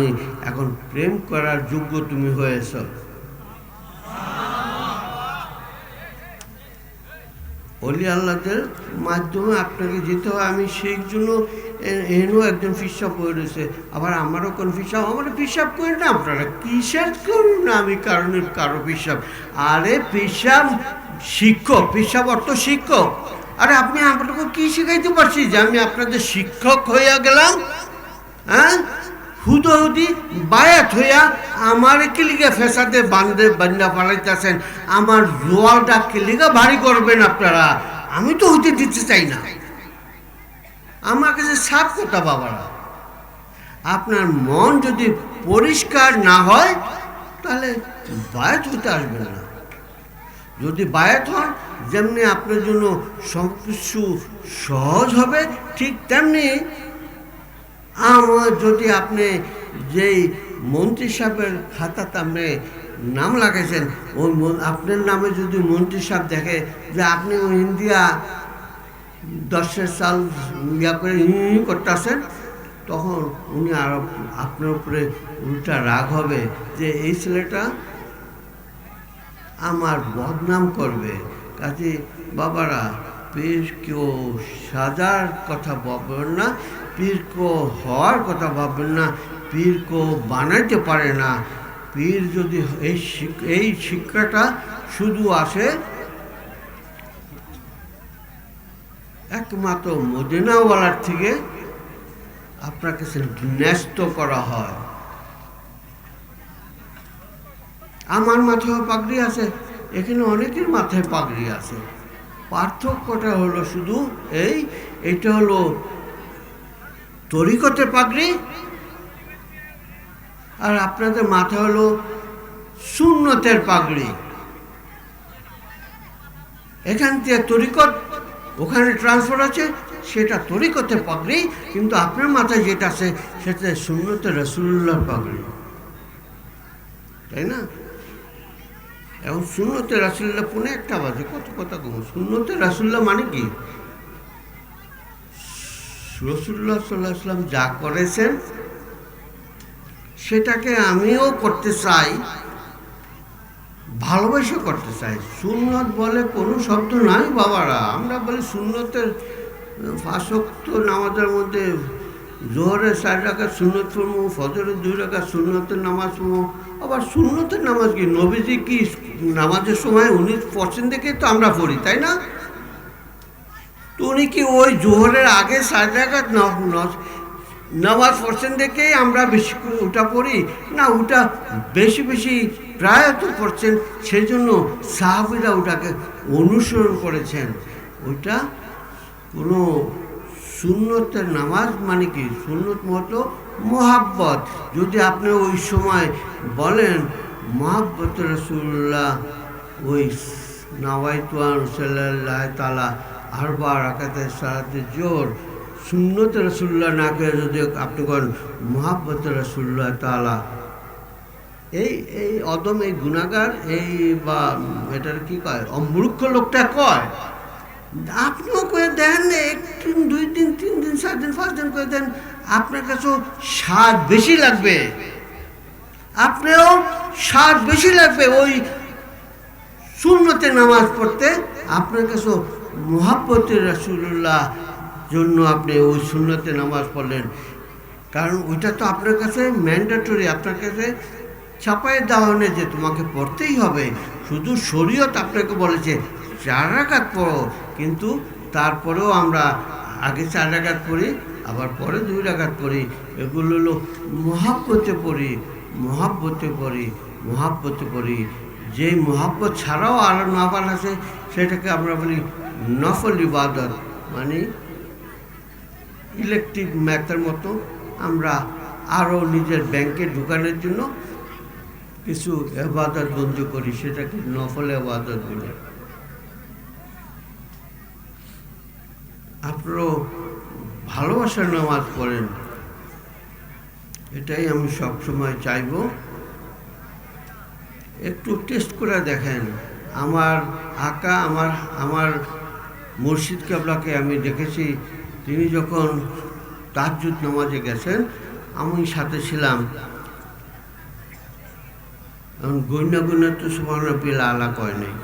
এখন প্রেম করার যোগ্য তুমি হয়েছ। অলি আল্লাহদের মাধ্যমে আপনাকে যেতে হয়। আমি সেই জন্য এনও একজন ফিসাব হয়ে রয়েছে, আবার আমারও কোন ফিসাব, আমার ফিসাব করি না। আপনারা কিসের করুন না, আমি কারো ফিসাব, আরে ফিসাব শিক্ষক, ফিসাব অর্থ শিক্ষক। আরে আপনি আপনাকে কি শিখাইতে পারছি যে আমি আপনাদের শিক্ষক হইয়া গেলাম? হ্যাঁ, হুদহুদি বায়াত হইয়া আমার কিলিগা ফেসাতে বান্দা পালাইতেছেন, আমার জোয়ালটা কিলিগা ভারী করবেন আপনারা? আমি তো হইতে দিতে চাই না। আমার কাছে সাফ কথা বাবারা, আপনার মন যদি পরিষ্কার না হয় তাহলে বায়াত হইতে আসবেন না। যদি বায়াত হন, যেমনি আপনার জন্য সব কিছু সহজ হবে, ঠিক তেমনি আমার যদি আপনি যেই মন্ত্রী সাহেবের খাতাতে আপনি নাম লাগাইছেন, ওই আপনার নামে যদি মন্ত্রী সাহেব দেখে যে আপনি ওই ইন্ডিয়া 10 সাল ইয়া করে করতেছেন, তখন উনি আরো আপনার উপরে উল্টা রাগ হবে যে এই ছেলেটা আমার বদনাম করবে। কাজে বাবারা পীর কেউ সাজার কথা ভাববেন না, পীর কেউ হওয়ার কথা ভাববেন না, পীর কেউ বানাইতে পারে না। পীর যদি এই শিক্ষাটা শুধু আসে একমাত্র মদিনাওয়ালার থেকে আপনার কাছে ন্যস্ত করা হয়। আমার মাথায় পাগড়ি আছে, এখানে অনেকের মাথায় পাগড়ি আছে, পার্থক্যটা হলো শুধু এইটা হলো তরিকতের পাগড়ি, আর আপনাদের মাথা হলো সুন্নতের পাগড়ি। এখান থেকে তরিকত ওখানে ট্রান্সফার আছে, সেটা তরিকতের পাগড়ি, কিন্তু আপনার মাথায় যেটা আছে সেটা সুন্নতে রাসূলুল্লাহর পাগড়ি, তাই না? এখন সুন্নতে রাসূলুল্লাহ পুনে একটা বাজে, কত কথা কম। সুন্নতে রাসূলুল্লাহ মানে কি? রাসূলুল্লাহ সাল্লাল্লাহু আলাইহি ওয়াসাল্লাম যা করেছেন সেটাকে আমিও করতে চাই, ভালোবেসে করতে চাই। সুন্নত বলে কোনো শব্দ নাই বাবারা। আমরা বলি সুন্নতের 5 ওয়াক্ত নামাজের মধ্যে জোহরের 4 রাকাত সুন্নত পড়বো, ফজরের 2 রাকাত সুন্নতের নামাজ পড়বো। আবার সুন্নতের নামাজ কি নবীজি কি নামাজের সময় উনি পড়ছেন দেখে তো আমরা পড়ি, তাই না? তো উনি কি ওই জোহরের আগে 4 রাকাত নামাজ পড়ছেন দেখেই আমরা বেশি ওটা পড়ি না? ওটা বেশি বেশি প্রায়ত পড়ছেন, সেই জন্য সাহাবীরা ওটাকে অনুসরণ করেছেন। ওইটা কোনো সুন্নতের নামাজ মানে কি? সুন্নত মতো মোহাব্বত। যদি আপনি ওই সময় বলেন মোহাব্বত রাসূলুল্লাহ, ওই নাওয়াইতু সাল্লাল্লাহু তাআলা আরবা রাকাতের সালাতে জোর, সুন্নত রাসূলুল্লাহ না করে যদি আপনি করেন মোহাব্বত রাসূলুল্লাহ তাআলা, এই অদম, এই গুনাহগার, এই বা এটার কি কয় অমূর্খ লোকটা কয়, আপনিও করে দেন, 1 দিন 2 দিন 3 দিন 4 দিন 5 দিন করে দেন, আপনার কাছেও স্বাদ বেশি লাগবে, আপনিও স্বাদ বেশি লাগবে ওই সুন্নতে নামাজ পড়তে। আপনার কাছেও মুহাব্বতে রাসূলুল্লাহ জন্য আপনি ওই সুন্নতে নামাজ পড়লেন, কারণ ওইটা তো আপনার কাছে ম্যান্ডেটরি, আপনার কাছে ছাপায় দেওয়া নেই যে তোমাকে পড়তেই হবে। শুধু শরীয়ত আপনাকে বলেছে 4 রাকাত পড়ো, কিন্তু তারপরেও আমরা আগে 4 রাকাত পড়ি, আবার পরে 2 রাকাত পড়ি। এগুলো হলো মহাব্বতে পড়ি, মহাব্বতে পড়ি, মহাব্বতে পড়ি। যেই মহাব্বত ছাড়াও আরও নফল আছে সেটাকে আমরা বলি নফল ইবাদত, মানে ইলেকট্রিক ম্যাথের মতো আমরা আরও নিজের ব্যাংকে ঢুকানোর জন্য কিছু ইবাদত বন্ধ করি, সেটাকে নফল ইবাদত বলি। আপনারাও ভালোবাসার নামাজ পড়েন, এটাই আমি সবসময় চাইব। একটু টেস্ট করে দেখেন। আমার আকা, আমার মুর্শিদ কেবলাকে আমি দেখেছি, তিনি যখন তাহাজ্জুদ নামাজে গেছেন আমি সাথে ছিলাম, এখন গণ্যা তো সুবহান রাব্বিল আলা কয় নাই।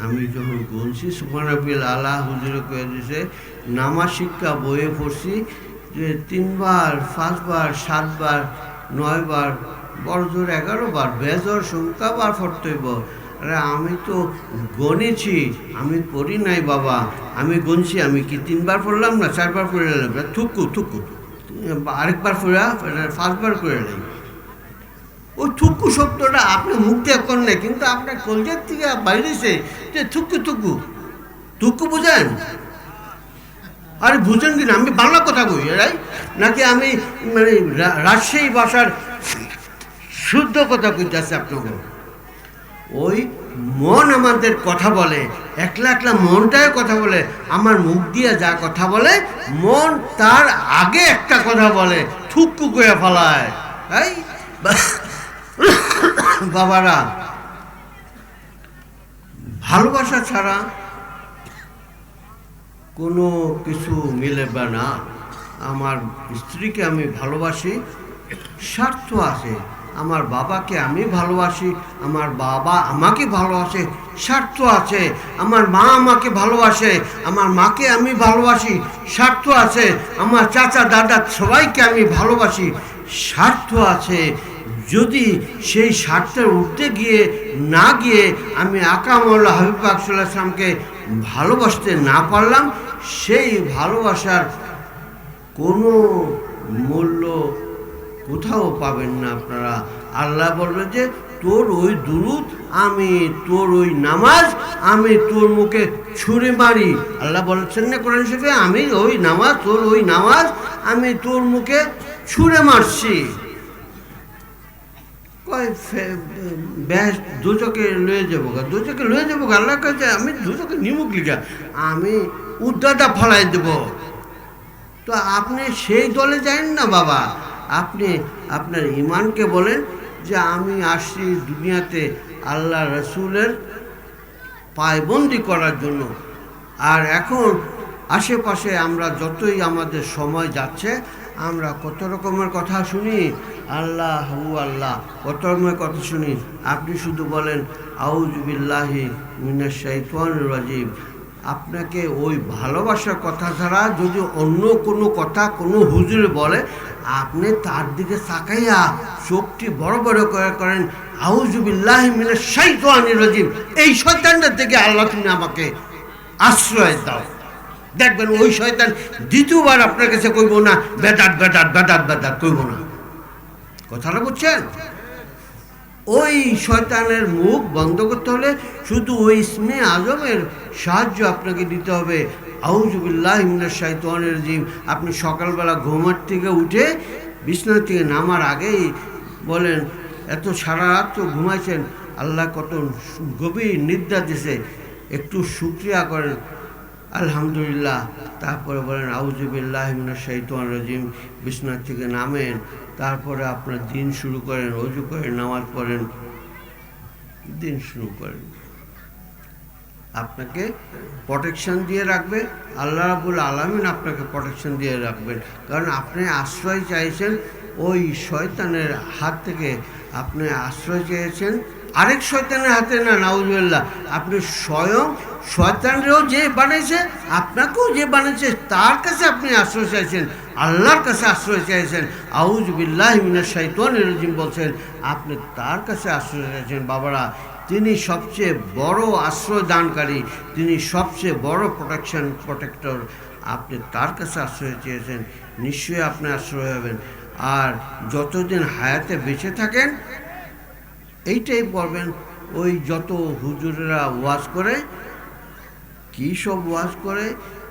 আমি যখন গুনছি সুবহান রাব্বিল আলা, হুজুরে কয়ে দিয়েছে নামাজ শিক্ষা বইয়ে পড়ছি যে 3 বার 5 বার 7 বার 9 বার বড় জোর 11 বার বেজোর সংখ্যা বার পড়তে হইব। আরে আমি তো গণেছি, আমি পড়ি নাই বাবা, আমি গুনছি। আমি কি 3 বার পড়লাম না 4 বার পড়ে নিলাম? থুকু আরেকবার পড়া 5 বার করে নেই। ওই থুকু শব্দটা আপনি মুখ দিয়ে করেন নাই, কিন্তু আপনার কলজার থেকে বাইরেছে যে থুকু বুঝেন? আরে বুঝেন কিনা? আমি বাংলা কথা কই এরাই, নাকি আমি মানে রাজশাহী ভাষার শুদ্ধ কথা কইতেছি আপনাকে? ওই মন আমাদের কথা বলে, একলা একলা মনটাই কথা বলে। আমার মুখ দিয়ে যা কথা বলে মন তার আগে একটা কথা বলে, থুকু করে ফেলায়। তাই বাবারা, ভালোবাসা ছাড়া কোনো কিছু মিলবে না। আমার স্ত্রীকে আমি ভালোবাসি, স্বার্থ আছে। আমার বাবাকে আমি ভালোবাসি, আমার বাবা আমাকে ভালোবাসে, স্বার্থ আছে। আমার মা আমাকে ভালোবাসে, আমার মাকে আমি ভালোবাসি, স্বার্থ আছে। আমার চাচা দাদা সবাইকে আমি ভালোবাসি, স্বার্থ আছে। যদি সেই স্বার্থের উঠতে গিয়ে না গিয়ে আমি আকরামুল্লাহ হাবিব পাক সাল্লাল্লাহু আলাইহি ওয়াসাল্লামকে ভালোবাসতে না পারলাম, সেই ভালোবাসার কোনো মূল্য কোথাও পাবেন না আপনারা। আল্লাহ বলবে যে তোর ওই দুরূদ, আমি তোর ওই নামাজ, আমি তোর মুখে ছুঁড়ে মারি। আল্লাহ বলেছেন না কোরআন শরীফে, আমি ওই নামাজ, তোর ওই নামাজ আমি তোর মুখে ছুঁড়ে মারছি। ব্যাস দুচকে লয়ে যাবো গা, দুচকে লয়ে যাবো গা। আল্লাহ কাছে আমি দুচকে নিমুখ লিখা আমি উদ্দাটা ফালাই দেব। তো আপনি সেই দলে যান না বাবা। আপনি আপনার ইমানকে বলেন যে আমি আসছি দুনিয়াতে আল্লাহ রসুলের পায়বন্দি করার জন্য। আর এখন আশেপাশে আমরা যতই আমাদের সময় যাচ্ছে, আমরা কত রকমের কথা শুনি, আল্লাহ হু আল্লাহ, কত রকমের কথা শুনি। আপনি শুধু বলেন আউযু বিল্লাহি মিনাশ শাইতানির রাজিম। আপনাকে ওই ভালোবাসার কথা ছাড়া যদি অন্য কোনো কথা কোনো হুজুরে বলে, আপনি তার দিকে তাকাইয়া চোখটি বড় বড় করে করেন আউযু বিল্লাহি মিনাশ শাইতানির রাজিম, এই শয়তানটা থেকে আল্লাহ তুমি আমাকে আশ্রয় দাও। দেখবেন ওই শয়তান দ্বিতীয়বার আপনার কাছে কইব না বেদাত বেদাত বেদাত বেদাত কইব না। কথাটা বুঝছেন? ওই শয়তানের মুখ বন্ধ করতে হলে শুধু ওই ইসমে আজমের সাহায্য আপনাকে দিতে হবে, আউযু বিল্লাহি মিনাশ শাইতানির রাজিম। আপনি সকালবেলা ঘুমার থেকে উঠে বিছানা থেকে নামার আগেই বলেন, এত সারা রাত তো ঘুমাইছেন, আল্লাহ কত গভীর নিদ্রা দিছে, একটু শুকরিয়া করেন আলহামদুলিল্লাহ। তারপরে বলেন আউযু বিল্লাহি মিনাশ শাইতানির রাজিম, বিছানা থেকে নামেন। তারপরে আপনার দিন শুরু করেন, ওযু করেন, নামাজ পড়েন, দিন শুরু করেন। আপনাকে প্রোটেকশন দিয়ে রাখবে আল্লাহ রাব্বুল আলামিন, আপনাকে প্রোটেকশন দিয়ে রাখবেন। কারণ আপনি আশ্রয় চাইছেন ওই শয়তানের হাত থেকে, আপনি আশ্রয় চেয়েছেন আরেক শয়তানের হাতে না, নাউজুবিল্লাহ। আপনি স্বয়ং শয়তানরেও যে বানাইছে, আপনাকেও যে বানিয়েছে, তার কাছে আপনি আশ্রয় চাইছেন, আল্লাহর কাছে আশ্রয় চাইছেন। আউযু বিল্লাহি মিনাশ শাইতানির রাজিম বলছেন, আপনি তার কাছে আশ্রয় চাইছেন। বাবারা, তিনি সবচেয়ে বড় আশ্রয় দানকারী, তিনি সবচেয়ে বড় প্রোটেক্টর। আপনি তার কাছে আশ্রয় চেয়েছেন, নিশ্চয়ই আপনি আশ্রয় হবেন। আর যতদিন হায়াতে বেঁচে থাকেন এইটাই পড়বেন। ওই যত হুজুরেরা ওয়াজ করে, কী সব ওয়াজ করে,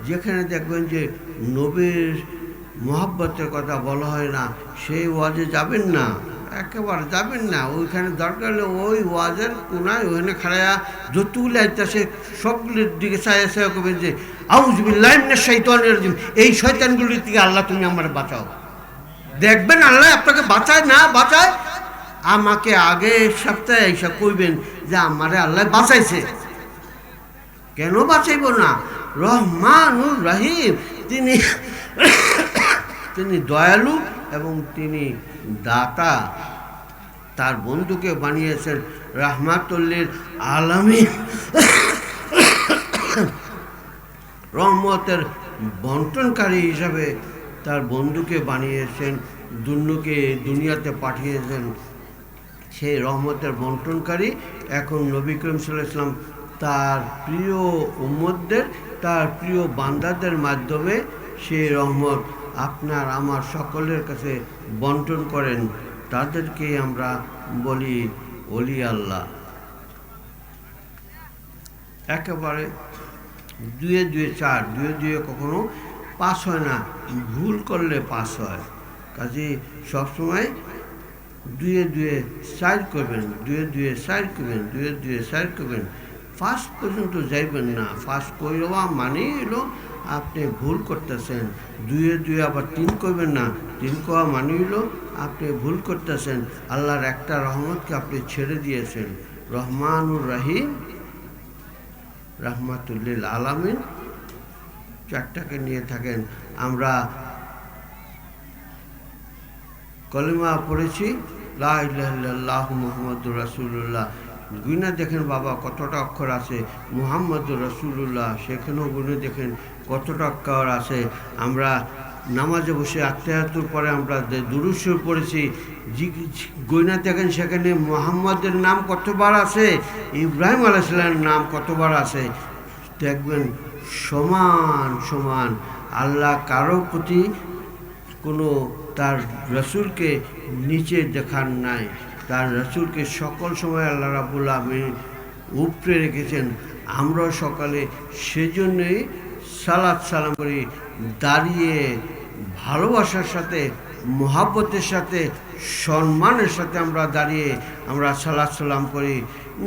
যেখানে দেখবেন যে নবীর মহব্বতের কথা বলা হয় না, সেই ওয়াজে যাবেন না, একেবারে যাবেন না। ওইখানে দরকার হলে ওই ওয়াজের কোনায় ওইখানে খাড়াইয়া যতগুলি আইতেছে সবগুলির দিকে চাইয়া চাইয়া করবেন যে আউযু বিল্লাহি মিনাশ শাইতানির রাজিম, এই শয়তানগুলির থেকে আল্লাহ তুমি আমার বাঁচাও। দেখবেন আল্লাহ আপনাকে বাঁচায় না বাঁচায়। আমাকে আগে সপ্তাহে এইসব কইবেন যে আমারে আল্লাহ বাঁচাইছে। কেন বাঁচাইব না? রহমানুর রহিম, তিনি দয়ালু এবং তিনি দাতা। তার বন্ধুকে বানিয়েছেন রাহমাতুল্লিল আলামিন, রহমতের বন্টনকারী হিসাবে তার বন্ধুকে বানিয়েছেন, দুনিয়াতে পাঠিয়েছেন। সেই রহমতের বন্টনকারী এখন নবী করিম সাল্লাল্লাহু আলাইহি ওয়াসাল্লাম তার প্রিয় উম্মতদের, তার প্রিয় বান্দাদের মাধ্যমে সেই রহমত আপনার আমার সকলের কাছে বন্টন করেন। তাদেরকে আমরা বলি ওলি আল্লাহ। একেবারে দুয়ে দুয়ে চার, দুয়ে দুয়ে কখনো পাস হয় না, ভুল করলে পাস হয়। কাজে সবসময় দুয়ে দুয়ে চার করবেন, দুয়ে দুয়ে চার করবেন, দুয়ে দুয়ে চার করবেন, ফার্স্ট পর্যন্ত যাইবেন না। ফার্স্ট কইরবা মানে হলো আপনি ভুল করতেছেন। দুয়ে দুয়ে আবার তিন করবেন না, তিন কোয়া মানে হলো আপনি ভুল করতেছেন। আল্লাহর একটা রহমতকে আপনি ছেড়ে দিয়েছেন। রহমানুর রহিম, রাহমাতুল্লিল আলামিন, চারটাকে নিয়ে থাকেন। আমরা কলিমা পড়েছি, লা ইলাহা ইল্লাল্লাহু মুহাম্মাদুর রাসূলুল্লাহ। গুইনা দেখেন বাবা কতটা অক্ষর আছে, মুহাম্মাদুর রাসূলুল্লাহ সেখানেও গুনে দেখেন কতটা অক্ষর আছে। আমরা নামাজে বসে আত্মায়াতুর পরে আমরা দুরূদ শরীফ পড়েছি, গইনা দেখেন সেখানে মুহাম্মাদের নাম কতবার আছে, ইব্রাহিম আলাইহিস সালামের নাম কতবার আছে। দেখবেন সমান সমান। আল্লাহ কারো প্রতি কোনো তার রসুলকে নিচে দেখান নাই, তার রসুলকে সকল সময় আল্লাহ রাব্বুল আমিন উপরে রেখেছেন। আমরা সকালে সেজন্যই সালাত সালাম করি, দাঁড়িয়ে ভালোবাসার সাথে, মোহাব্বতের সাথে, সম্মানের সাথে আমরা দাঁড়িয়ে আমরা সালাত সালাম করি।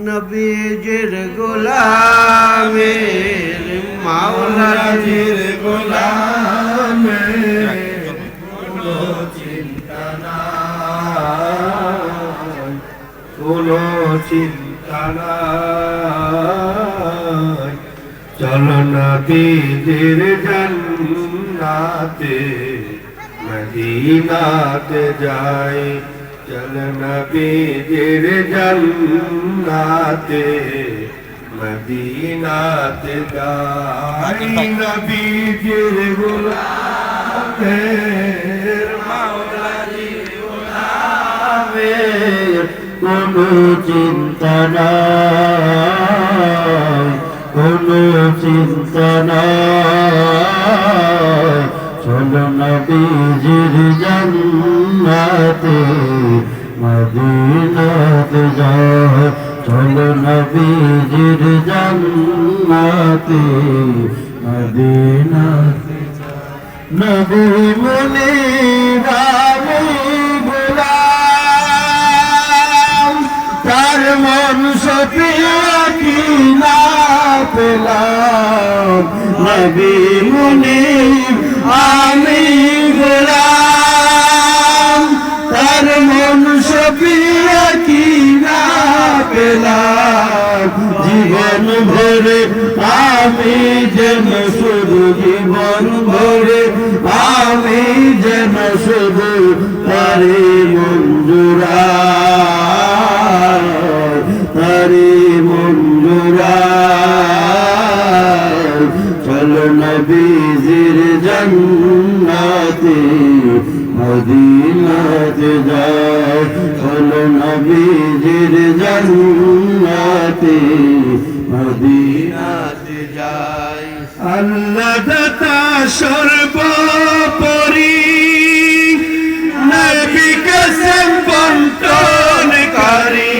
নবীজির গোলামের মাওলাজির গোলামের কোনো চিন্তা নাই, কোনো চিন্তা নাই। চলো নবীজির জান্নাতে মদিনাতে যাই, চলো নবীজির জান্নাতে মদিনাতে যাই। নবীজির গোলামের মাওলাজির গোলামের কোনো চিন্তা নাই, কোনো চিন্তা নাই। চলো নবীজির জান্নাতে মদিনাতে যাই, চলো নবীজির জান্নাতে মদিনাতে যাই। নবী মুনির আমি গোলাম, তার মন সফিয়া কি না পেলাম। নবী মুনির আমি গোলাম, তার মন সফিয়া কি না পেলাম। জীবন ভরে আমি যেন শুধু, জীবন ভরে আমি যেন শুধু তারি মঞ্জুরা, তারি মঞ্জুরা। চলো নবীজির জান্নাতে মদিনাতে যাই, চলো নবীজির জান্নাতে মদিনাতে যাই। আল্লাহ দাতা সর্বোপরি, নবী কসম বন্টনকারী।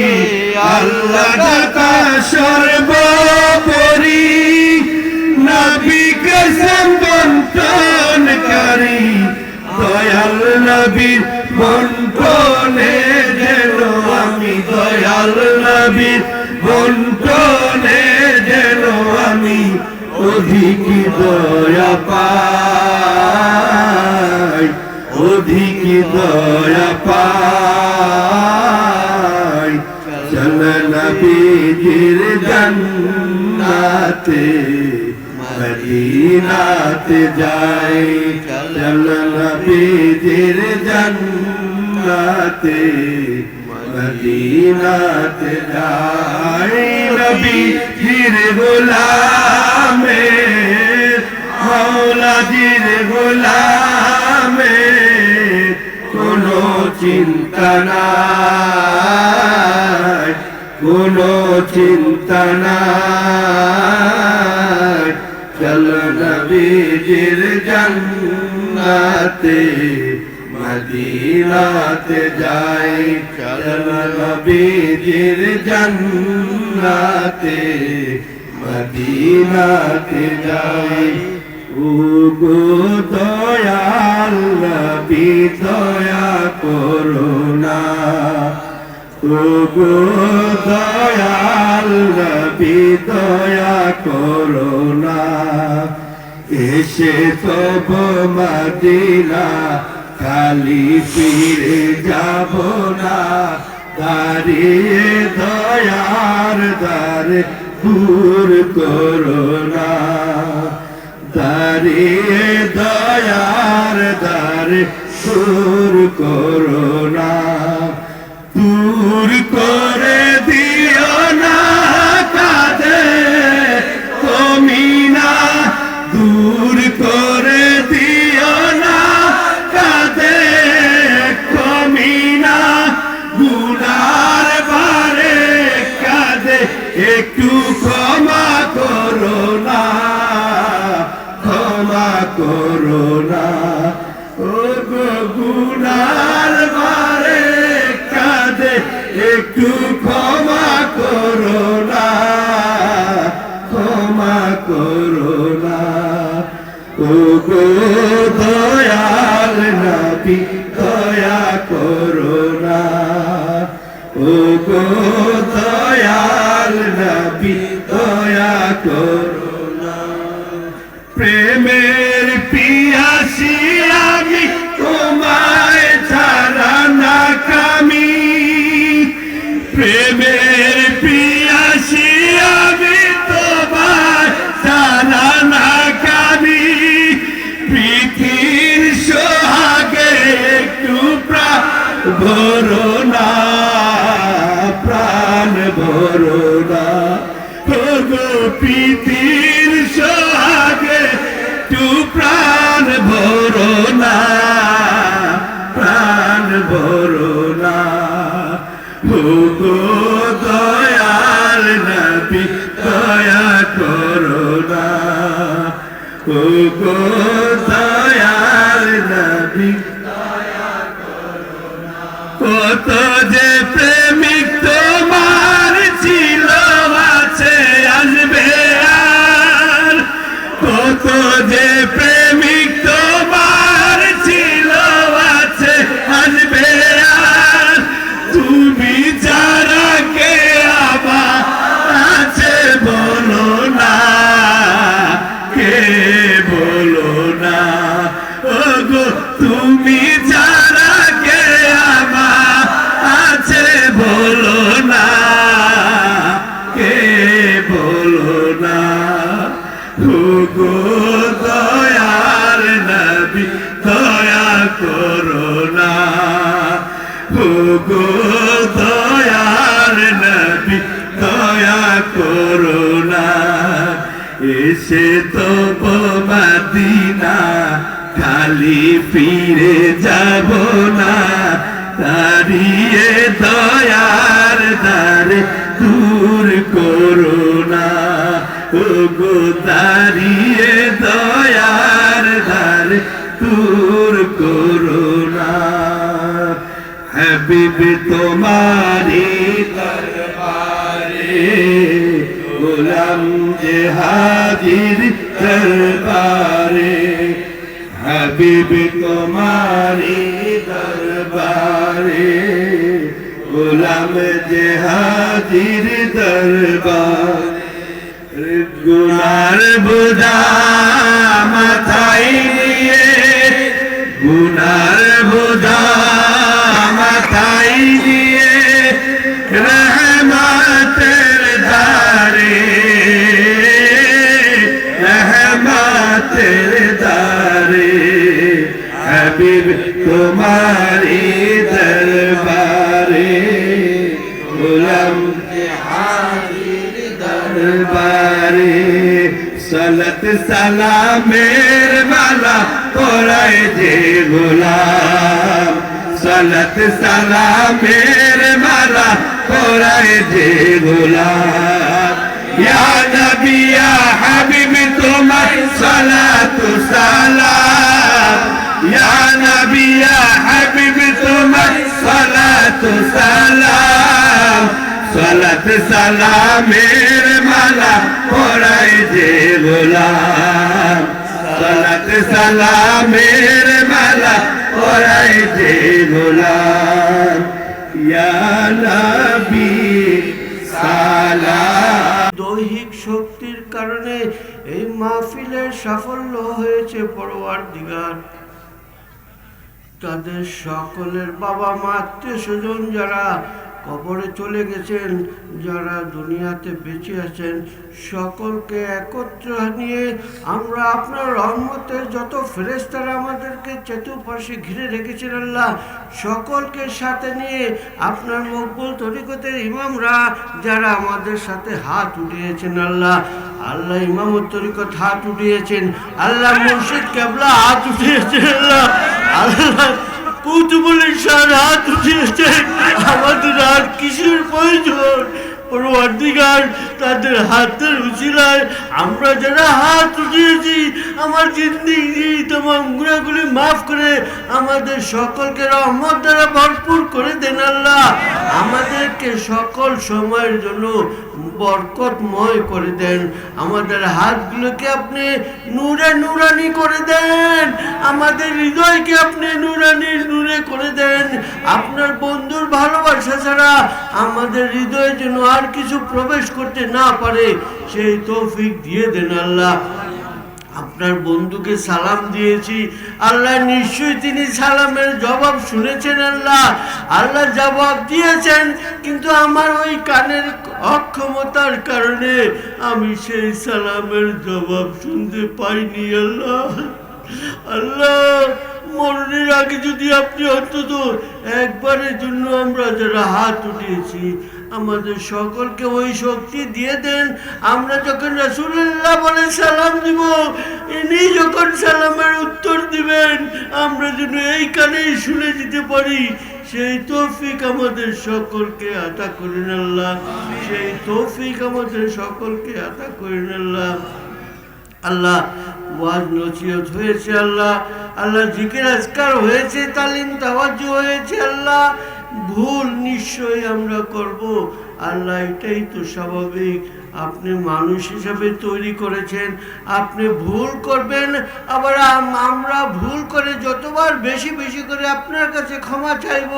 আল্লাহ দাতা সর্বোপরি, নবী কসম বন্টনকারী। দয়াল নবীর বন্টনে যেন আমি, দয়াল নবীর বন্টনে যেন আমি অধিক দয়া পাই, অধিক দয়া পাই। চল নবীজির জান্নাতে মদিনাতে যাই, চল নবীজির জান্নাতে মদিনাতে যাই। নবীজির গোলামের মাওলাজির গোলামের কোনো চিন্তা নাই, কোনো চিন্তা নাই। চল নবীজির জান্নাতে মদিনাতে যাই, চল নবীজির জান্নাতে মদিনাতে যাই। ওগো দয়াল নবী দয়া করো না, ওগো দয়াল নবী দয়া করো না। এসে তব মদিনা খালি ফিরে যাব না, দাঁড়িয়ে দয়ার দ্বারে দূর করো না, দাঁড়িয়ে দয়ার দ্বারে দূর করো না। একটু ক্ষমা করো না, ক্ষমা করো না। ও গো গুনার মারে কাঁদে, একটু ক্ষমা করো না, ক্ষমা করো না। ও গো দয়াল নবী দয়া করো না, ও গো দয়াল নবী দয়া করো না। প্রেমের পিয়াসী আমি তোমায় ছাড়া না কামি, প্রেমের পিয়াসী আমি তোমায় ছাড়া না কামি। প্রীতির সোহাগে একটু প্রাণ ভরো না, প্রাণ ভরো না। ও গো প্রীতির সোহাগে একটু প্রাণ ভরো না, প্রাণ ভরো না। ও গো দয়াল নবী দয়া করো না, ও গো দয়াল নবী দয়া করো না। কত যে প্রেমিক তোমার ছিল আছে আসবে আর, কত যে প্রেমিক তোমার ছিল আছে আসবে আর। তুমি যারা কে আবার আছে বলো না, কে বলো না। ও গো তুমি যারা কে আমার আছে বলো না, কে বলো না। ও গো দয়াল নবী দয়া করো না, ও গো দয়াল নবী দয়া করো না। এসে তো মদিনা খালি ফিরে যাব না, দাঁড়িয়ে দয়ার দ্বারে দূর করো না, ও গো দাঁড়িয়ে দয়ার দ্বারে দূর করো না। হাবিব তোমারি দরবারে গোলাম যে হাজির দরবারে, হাবিব তোমারি দরবারে গোলাম যে হাজির দরবারে। গুনার বোঝা মাথায় নিয়ে, গুনার বোঝা মাথায় নিয়ে রহমতের দারে, রহমতের দারে হাবিব তোমারি দরবারে গোলাম হাজির দরবারে। সলত সালামের মালা পরায় যে গোলাম, সলত সালামের মালা পরায় যে গোলাম। ইয়া নবী ইয়া হাবিব তোমার সালাতু সালাম, ইয়া নবী ইয়া হাবিব তোমার সালাতু সালাম। সালাত সালামের মালা পরায় যে গোলাম, সালাত সালামের মালা পরায় যে গোলাম। ইয়া নবী সালাম। দৈহিক শক্তির কারণে এই মাহফিলের সাফল্য হয়েছে পরওয়ারদিগার। তাদের সকলের বাবা মা আত্মীয় স্বজন যারা কবরে চলে গেছেন, যারা দুনিয়াতে বেঁচে আছেন, সকলকে একত্র নিয়ে আমরা আপনার রহমতের যত ফেরেশতারা আমাদেরকে চতুর্পাশে ঘিরে রেখেছেন আল্লাহ, সকলকে সাথে নিয়ে আপনার মকবুল তরিকতের ইমামরা যারা আমাদের সাথে হাত উঠিয়েছেন আল্লাহ, আল্লাহ ইমামত তরিকত হাত উঠিয়েছেন, আল্লাহ মুর্শিদ কেবলা হাত উঠিয়েছেন আল্লাহ, আল্লাহ কুতুবুল ইরশাদ হাত উঠিয়েছেন। আমাদের আর কিসের প্রয়োজন? পরওয়ারদিগার তাদের হাতের উসিলায় আমরা যারা হাত উঠিয়েছি আমার জিন্দেগি তোমার গুনাহগুলি মাফ করে আমাদের সকলকে রহমত দ্বারা ভরপুর করে দেন আল্লাহ। আমাদেরকে সকল সময়ের জন্য বরকতময় করে দেন। আমাদের হাতগুলোকে আপনি নূরে নূরানি করে দেন। আমাদের হৃদয়কে আপনি নূরানি নূরে করে দেন। আপনার বন্ধুর ভালোবাসা ছাড়া আমাদের হৃদয়ে যেন আর কিছু প্রবেশ করতে না পারে সেই তৌফিক দিয়ে দেন আল্লাহ। আপনার বন্ধুকে সালাম দিয়েছি আল্লাহ, নিশ্চয়ই তিনি সালামের জবাব শুনেছেন আল্লাহ। আল্লাহ জবাব দিয়েছেন, কিন্তু আমার ওই কানের অক্ষমতার কারণে আমি সেই সালামের জবাব শুনতে পাইনি আল্লাহ। আল্লাহ, মরণের আগে যদি আপনি অন্তত একবারের জন্য আমরা যারা হাত উঠিয়েছি আমাদের সকলকে ওই শক্তি দিয়ে দেন, আমরা যখন রাসূলুল্লাহ বলে সালাম দিব ইনি যখন সালামের উত্তর দিবেন আমরা যেন এই কানেই শুনে দিতে পারি। সেই তৌফিক আমাদের সকলকে আতা করেন আল্লাহ, সেই তৌফিক আমাদের সকলকে আতা করেন আল্লাহ। আল্লাহ, ওয়াজ নসিহত হয়েছে আল্লাহ, আল্লাহ জিকির আজকার হয়েছে, তালিম তাওয়াজ্জু হয়েছে আল্লাহ। ভুল নিশ্চয়ই আমরা করব আল্লাহ, এটাই তো স্বাভাবিক। আপনি মানুষ হিসাবে তৈরি করেছেন, আপনি ভুল করবেন। আবার আমরা ভুল করে যতবার বেশি বেশি করে আপনার কাছে ক্ষমা চাইব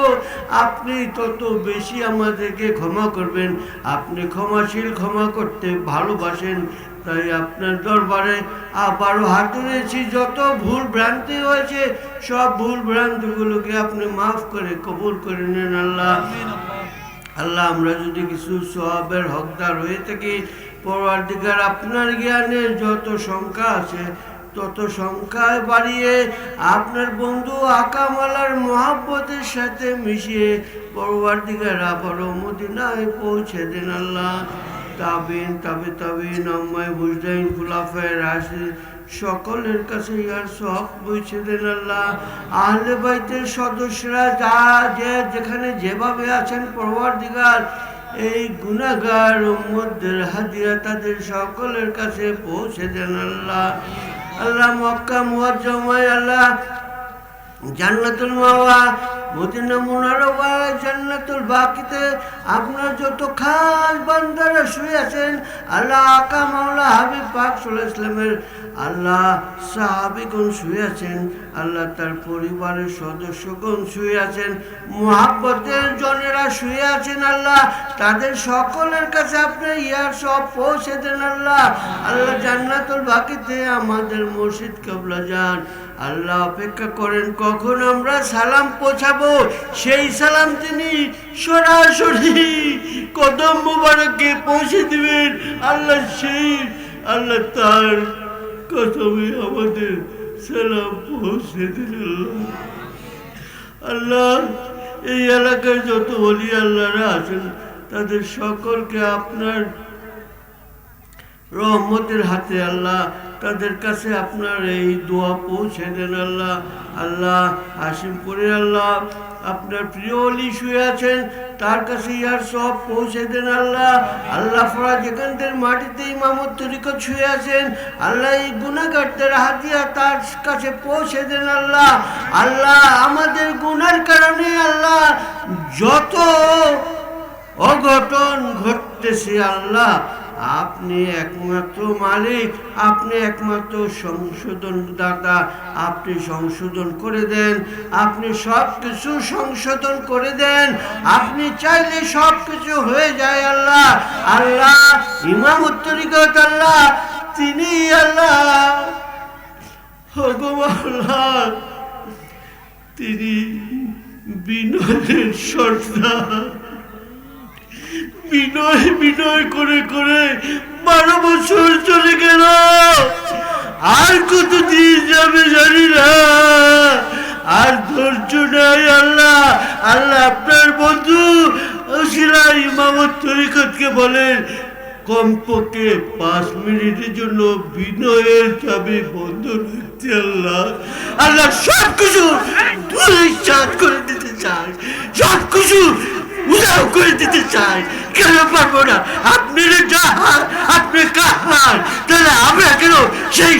আপনি তত বেশি আমাদেরকে ক্ষমা করবেন। আপনি ক্ষমাশীল, ক্ষমা করতে ভালোবাসেন, তাই আপনার দরবারে আবারও হাত তুলেছি। যত ভুল ভ্রান্তি হয়েছে সব ভুল ভ্রান্তিগুলোকে আপনি মাফ করে কবুল করে নেন আল্লাহ। আল্লাহ, আমরা যদি কিছু সওয়াবের হকদার হয়ে থাকি পরওয়ারদিগার আপনার জ্ঞানের যত সংখ্যা আছে তত সংখ্যায় বাড়িয়ে আপনার বন্ধু আকামালার মহাব্বতের সাথে মিশিয়ে পরওয়ারদিগার আবারও মদিনায় পৌঁছে দেন আল্লাহ। তাবিন তাবিন আম্মায়ে বুজদাইন খুলাফায়ে রাশিদিন সকলের কাছে ইয়ার সব পৌঁছে দেন আল্লাহ। আহলে বাইতের সদস্যরা যা যেখানে যেভাবে আছেন পরওয়ারদিগার এই গুনাহগার উম্মতদের হাদিয়া তাদের সকলের কাছে পৌঁছে দেন আল্লাহ। আল্লাহ, মক্কা মুআজ্জমায় আল্লাহ জান্নাতুল মাওয়া মদিনা মুনাওয়ারা জান্নাতুল বাকিতে আপনার যত খাস বান্দারা শুয়ে আছেন আল্লাহ, আকা মাওলা হাবিব পাক সাল্লাল্লাহু আলাইহি ওয়াসাল্লামের আল্লাহ সাহাবীগণ শুয়ে আছেন, আল্লাহ তার পরিবারের সদস্যগণ শুয়ে আছেন, মুহাব্বতের জনেরা শুয়ে আছেন আল্লাহ, তাদের সকলের কাছে আপনি ইয়ার সব পৌঁছে দেন আল্লাহ। আল্লাহ, জান্নাতুল বাকিতে আমাদের মুর্শিদ কিবলা যান আল্লাহ অপেক্ষা করেন কখন আমরা সালাম পৌঁছাবো। সেই সালাম তিনি সরাসরি কদম মোবারকে পৌঁছে দিবেন আল্লাহ। সেই আল্লাহ তার কদমে আমাদের সালাম পৌঁছে দিন আল্লাহ। এই এলাকায় যত ওলি আল্লাহরা আছেন তাদের সকলকে আপনার রহমতের হাতে আল্লাহ তাদের কাছে আপনার এই দোয়া পৌঁছে দেন আল্লাহ। আল্লাহ, হাশিমপুরে আল্লাহ আপনার প্রিয় ওলি শুয়ে আছেন, তার কাছে ইয়ার সব পৌঁছে দেন আল্লাহ। আল্লাহ, ফরাজগঞ্জের মাটিতে ইমামত তরিকত শুয়ে আছেন আল্লাহ, এই গুনাহগারদের হাদিয়া তার কাছে পৌঁছে দেন আল্লাহ। আল্লাহ, আমাদের গুনার কারণে আল্লাহ যত অঘটন ঘটতেছে আল্লাহ আপনি একমাত্র মালিক, আপনি একমাত্র সংশোধন দাতা, আপনি সংশোধন করে দেন, আপনি সব কিছু সংশোধন করে দেন, আপনি চাইলে সব কিছু হয়ে যায় আল্লাহ। আল্লাহ, ইমামত তরিকত আল্লাহ তিনি আল্লাহ আল্লাহ তিনি বিনয়ের সর্দার, বিনয় বিনয় করে করে 12 বছর চলে গেল, আর কতদিন যাবে জানি না, আর ধৈর্য নাই আল্লাহ। আল্লাহ, আপনার বন্ধু ওসিলা ইমামত তরিকতকে বলেন কমপক্ষে 5 মিনিটের জন্য বিনয়ের চাবি বন্ধ রাখতে আল্লাহ। আল্লাহ, সব কিছু করে দিতে চাই, সব কিছু উদাও করে দিতে চাই। কেন পারবো না? আপনি জাহার, আপনি কাহার, তাহলে আমরা কেন সেই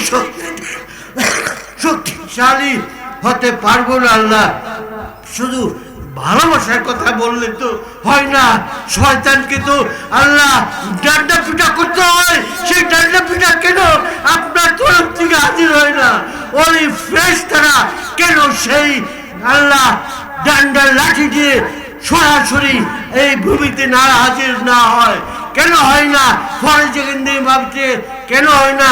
শক্তিশালী হতে পারবো না? আল্লাহ শুধু ভালোবাসার কথা বললে তো হয় না, শয়তানকে তো আল্লাহ ডান্ডা পিটা করতে হয়। সেই ডান্ডা পিটা কেন আপনার তরফ থেকে হাজির হয় না? ওই ফেরেশতারা কেন সেই আল্লাহ ডান্ডার লাঠি দিয়ে সরাসরি এই ভূমিতে না হাজির না হয়? কেন হয় না? ফলে যেখানে ভাবছে কেন হয় না?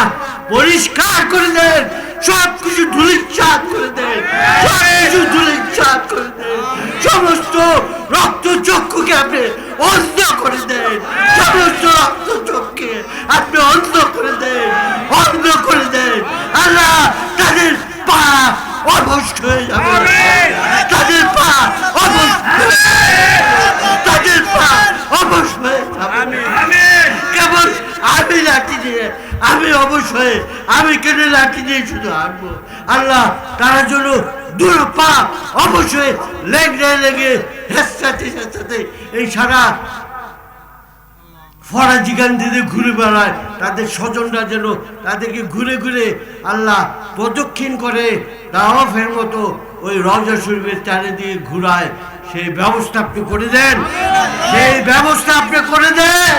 পরিষ্কার করে দেন, সব কিছু ধুলিচ্ছাদ করে দেন, সব কিছু ধুলিচ্ছাদ করে দেন। সমস্ত রক্ত চক্ষুকে আপনি অন্ধ করে দেন, সমস্ত রক্ত চক্ষুকে আপনি অন্ধ করে দেন, অন্ধ করে দেন। আল্লাহ তাদের পা অবশ হয়ে যাবে, তাদের পা অবশ, তাদের পা অবশ হয়ে যাবে। কেবল আমি লাঠি দিয়ে, আমি অবশ্যই, আমি কেন লাঠি দিয়ে শুধু আনবো? আল্লাহ তারা জন্য দূর পা অবশ্যই লেগে লেগে হেসাতে হেসাতে এই সারা ফরাজি গান্ধীদের ঘুরে বেড়ায়, তাদের স্বজনরা যেন তাদেরকে ঘুরে ঘুরে আল্লাহ প্রদক্ষিণ করে তাওয়াফের মতো ওই রওজা শরীফের চারিদিকে ঘুরায়। সেই ব্যবস্থা আপনি করে দেন, সেই ব্যবস্থা আপনি করে দেন।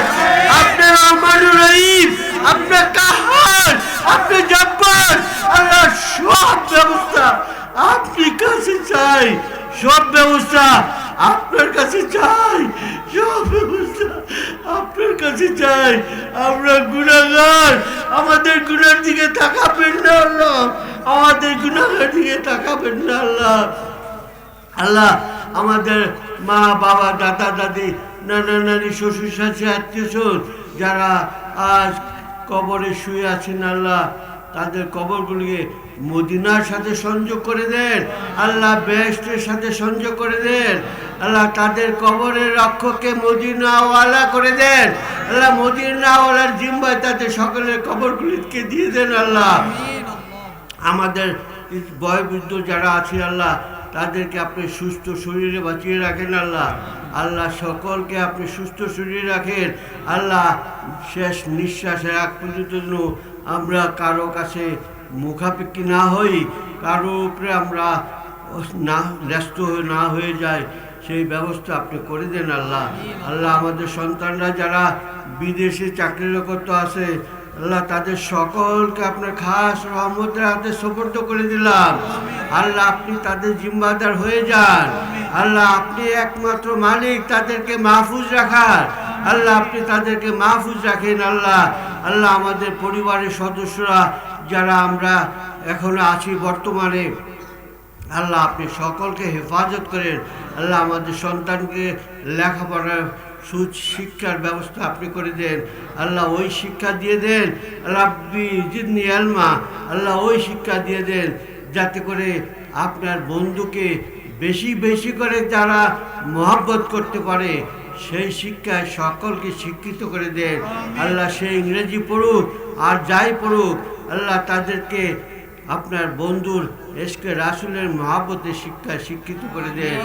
আপনার রহমানুর রহিম, আপনার কাহার, আপনি জব্বার, আল্লাহ সব ব্যবস্থা আপনি কাছে চাই, সব ব্যবস্থা আপনার কাছে চাই, সব ব্যবস্থা আপনার কাছে চাই। আমরা গুনাহগার, আমাদের গুনার দিকে তাকাবেন না আল্লাহ, আমাদের গুনাহের দিকে তাকাবেন না আল্লাহ। আল্লাহ আমাদের মা বাবা, দাদা দাদি, নানা নানি, শ্বশুর শাশুড়ি, আত্মীয় স্বজন যারা আজ কবরে শুয়ে আছেন আল্লাহ, তাদের কবরগুলিকে মদিনার সাথে সংযোগ করে দেন আল্লাহ, বেহেশতের সাথে সংযোগ করে দেন আল্লাহ। তাদের কবরের রক্ষককে মদিনাওয়ালা করে দেন আল্লাহ, মদিনাওয়ালার জিম্মায় তাদের সকলের কবরগুলিকে দিয়ে দেন আল্লাহ। আমাদের বয়োবৃদ্ধ যারা আছে আল্লাহ, তাদেরকে আপনি সুস্থ শরীরে বাঁচিয়ে রাখেন আল্লাহ। আল্লাহ সকলকে আপনি সুস্থ শরীরে রাখেন আল্লাহ। শেষ নিঃশ্বাসের আগ পর্যন্ত আমরা কারো কাছে মুখাপেক্ষী না হই, কারো উপরে আমরা না ব্যস্ত না হয়ে যাই, সেই ব্যবস্থা আপনি করে দেন আল্লাহ। আল্লাহ আমাদের সন্তানরা যারা বিদেশে চাকরিরত আছে আল্লাহ, তাদের সকলকে আপনার খাস রহমতের হাতে সুপর্দ করে দিলাম আল্লাহ। আপনি তাদের জিম্মাদার হয়ে যান আল্লাহ, আপনি একমাত্র মালিক তাদেরকে মাহফুজ রাখার আল্লাহ, আপনি তাদেরকে মাহফুজ রাখেন আল্লাহ। আল্লাহ আমাদের পরিবারের সদস্যরা যারা আমরা এখনো আছি বর্তমানে আল্লাহ, আপনি সকলকে হেফাজত করেন আল্লাহ। আমাদের সন্তানকে লেখাপড়ার শিক্ষার ব্যবস্থা আপনি করে দেন আল্লাহ, ওই শিক্ষা দিয়ে দেন রাব্বি জিদনি আলমা আল্লাহ, ওই শিক্ষা দিয়ে দেন যাতে করে আপনার বন্ধুকে বেশি বেশি করে যারা মহব্বত করতে পারে, সেই শিক্ষায় সকলকে শিক্ষিত করে দেন আল্লাহ। সে ইংরেজি পড়ুক আর যাই পড়ুক আল্লাহ, তাদেরকে আপনার বন্ধুর এশকে রাসূলের মহব্বতের শিক্ষায় শিক্ষিত করে দেন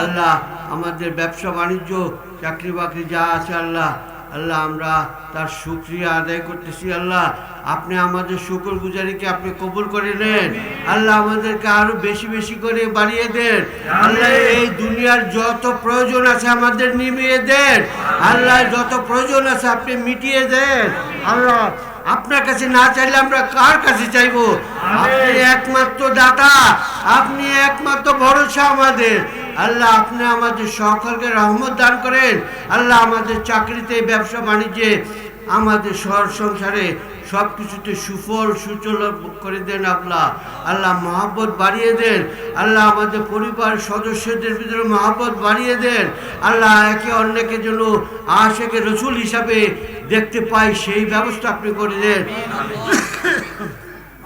আল্লাহ। আমাদের ব্যবসা বাণিজ্য চাকরি বাকরি যা আছে আল্লাহ, আল্লাহ আমরা তার শুকরিয়া আদায় করতেছি আল্লাহ। আপনি আমাদের শুকর গুজারিকে আপনি কবুল করে নেন আল্লাহ, আমাদেরকে আরো বেশি বেশি করে বাড়িয়ে দেন আল্লাহ। এই দুনিয়ার যত প্রয়োজন আছে আমাদের নিমিয়ে দেন আল্লাহ, যত প্রয়োজন আছে আপনি মিটিয়ে দেন আল্লাহ। আপনার কাছে না চাইলে আমরা কার কাছে চাইবো? আপনি একমাত্র দাতা, আপনি একমাত্র ভরসা আমাদের আল্লাহ। আপনি আমাদের সকলকে রহমত দান করেন আল্লাহ। আমাদের চাকরিতে, ব্যবসা বাণিজ্যে, আমাদের শহর সংসারে সব কিছুতে সুফল সুচল করে দেন আল্লাহ। আল্লাহ মহব্বত বাড়িয়ে দেন আল্লাহ, আমাদের পরিবার সদস্যদের ভিতরে মহব্বত বাড়িয়ে দেন আল্লাহ। একে অন্যকে যেন আশিকে রসুল হিসাবে দেখতে পাই, সেই ব্যবস্থা আপনি করে দেন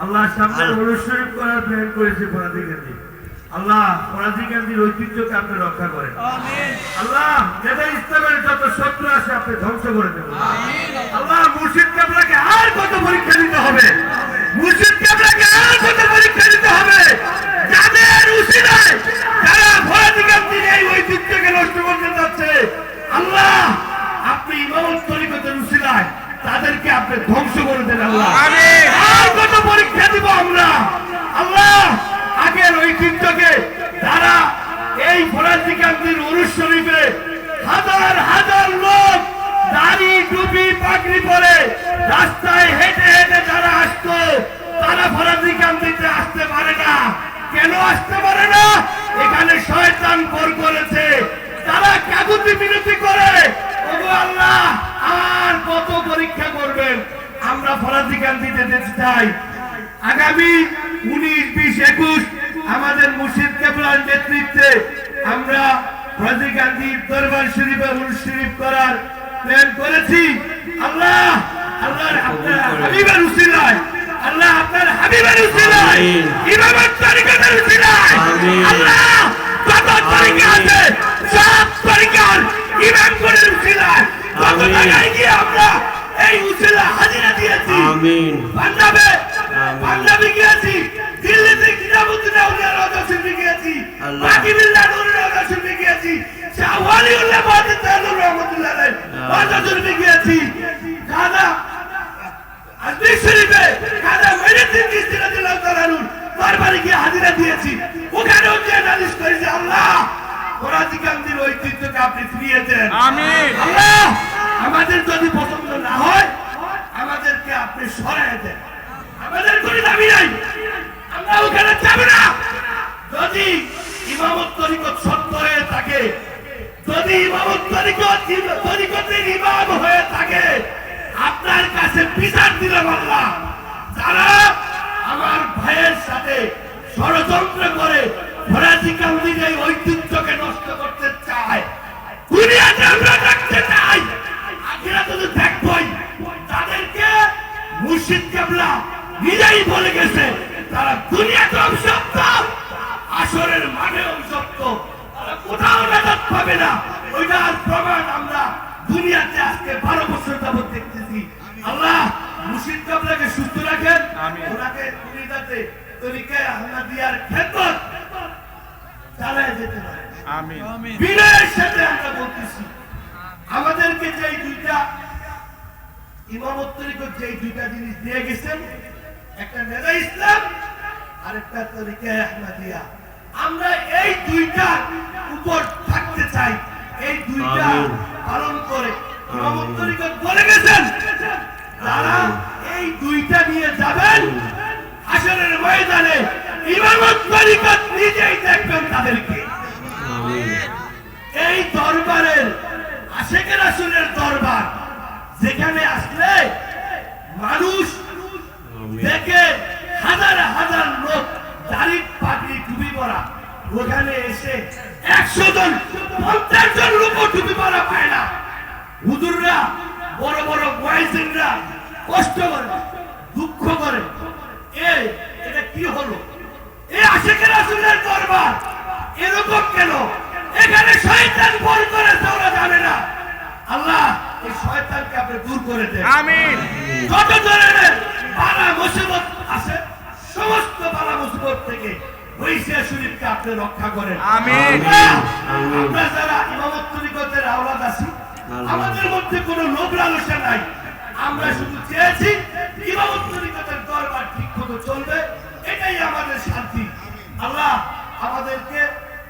আল্লাহ। সামনে অনুসরণ করার প্ল্যান করেছে ফরাজি গান্ধী আল্লাহ, ফরাজি গান্ধীর ঐতিহ্যকে আপনি রক্ষা করেন আল্লাহ। যেটা ইসলামের যত শত্রু আছে আপনি ধ্বংস করে দেবেন আল্লাহ। মুর্শিদকে আপনাকে আর কত পরীক্ষা দিতে হবে, মুর্শিদকে আপনাকে আর কত পরীক্ষা দিতে হবে। যাদের উচিত যারা ফরাজি গান্ধীর এই ঐতিহ্যকে নষ্ট করতে যাচ্ছে আপনি ধ্বংস করে দেন আল্লাহ। আমিন। আর কত পরীক্ষা দিব আমরা আল্লাহ। আগের ঐতিহ্যকে যারা এই ফরাজিকান্দির উরুস শরীফে হাজার হাজার লোক দাড়ি টুপি পাগড়ি পরে রাস্তায় হেঁটে হেঁটে যারা আসতো, তারা ফরাজিকান্দিতে আসতে পারে না। কেন আসতে পারে না? এখানে শয়তান ভর করেছে। তারা কাকুতি মিনতি করে, ওগো আল্লাহ আর কত পরীক্ষা করবেন? আমরা ফরাজিকান্দিতে যেতে চাই। আগামী 19, 20, 21 আমাদের মুর্শিদ কেবলার নেতৃত্বে আমরা ফরাজিকান্দির দরবার শরীফে উরুস শরীফ করার প্ল্যান করেছি। আল্লাহ আল্লাহর আপনার হাবিবের উসিলায়, আল্লাহ আপনার হাবিবের উসিলায়, ইমামের তরিকতের উসিলায়, আল্লাহ কত তরিকা আছে সব তরিকার ইমামগণের উসিলায় কত জায়গায় গিয়ে আমরা এই উসিলা হাজিরা দিয়েছি। আমিন। পাঞ্জাবে গিয়েছি, দিল্লিতে কিতাবুদ্দিন আউলিয়া রওজা শরীফে গিয়েছি, আল্লাহ। বাকিবিল্লাহ নূরের রওজা শরীফে গিয়েছি, শাহ ওয়ালিউল্লাহ বাদী তাআল্লুর রহমাতুল্লাহ আলাইহি রওজা শরীফে গিয়েছি, খাজা আজমির শরীফে খাজা মঈনুদ্দিন চিশতি রাদিয়াল্লাহু তাআলা আনহু দরবারে গিয়ে হাজিরা দিয়েছি। ওখানেও গিয়ে নালিশ করেছি, আল্লাহ ফরাজিকান্দির ঐতিহ্যকে আপনি ফিরিয়ে দেন। আমিন। আল্লাহ আমাদের যদি পছন্দ না হয় আমাদেরকে আপনি সরায় দেন। আমাদের কোনো দাবি নাই, আমরা ওখানে যাব না। যদি ইমামত তরিকত সত্য হয়ে থাকে, যদি ইমামত তরিকতের ইমাম হয়ে থাকে, আপনার কাছে বিচার দিলাম আল্লাহ। যারা আমার ভাইয়ের সাথে ষড়যন্ত্র করে ফরাজিকান্দির এই ঐতিহ্যকে নষ্ট করতে চায়, দুনিয়াতে আমরা রাখতে চাই, আখিরাতে তো দেখবই। তাদেরকে মুর্শিদ কেবলা নিজেই বলে গেছে, তারা দুনিয়াতে অভিশপ্ত, আসরের মাঠে অভিশপ্ত, তারা কোথাও নাজাত পাবে না। ওইটার প্রমাণ আমরা দুনিয়াতে আজকে 12 বছর যাবত দেখতেছি। আল্লাহ মুর্শিদ কেবলাকে সুস্থ রাখেন, ওনাকে দুনিয়াতে তরিকায়ে আহমদিয়ার খেদমত চালায় যেতে পারে। আমিন। বিনয়ের সাথে আমরা বলতেছি, আমাদেরকে যে দুইটা ইমামত তরিকত যে দুইটা জিনিস দিয়ে গেছেন, একটা নেদা ইসলাম আর একটা তরিকায়ে আহমদিয়া, আমরা এই দুইটার উপর থাকতে চাই। এই দুইটা পালন করে ইমামত তরিকত বলে গেছেন, তারা এই দুইটা নিয়ে যাবেন হাশরের ময়দানে। ইমামত তরিকত নিজেই দেখবেন তাদেরকে। এই দরবারের আশেকের রাসূলের দরবার, যেখানে আসলে মানুষ দেখে হাজার হাজার লোক দাড়ি পাগড়ি টুপি পরা, ওখানে এসে 100 জন 50 জন লোক টুপি পরা পায় না। হুজুররা বড় বড় মুয়াজ্জিনরা কষ্ট করে, দুঃখ করে, এটা কি হলো? এই আশেকের রাসূলের দরবার এরকম কেন? এখানে শয়তান ভর করেছে, ওরা জানে না। আল্লাহ এই শয়তানকে আপনি দূর করে দেন। আমিন। যত ধরনের বালা মুসিবত আছে, সমস্ত বালা মুসিবত থেকে ওইসিয়া শরীফকে আপনি রক্ষা করেন। আমিন। আমরা যারা ইমামত তরিকতের আওলাদ আছি, আমাদের মধ্যে কোনো লোভ লালসা নাই। আমরা শুধু চেয়েছি ইমামত তরিকতের দরবার ঠিকমতো চলবে, এটাই আমাদের শান্তি। আল্লাহ আমাদেরকে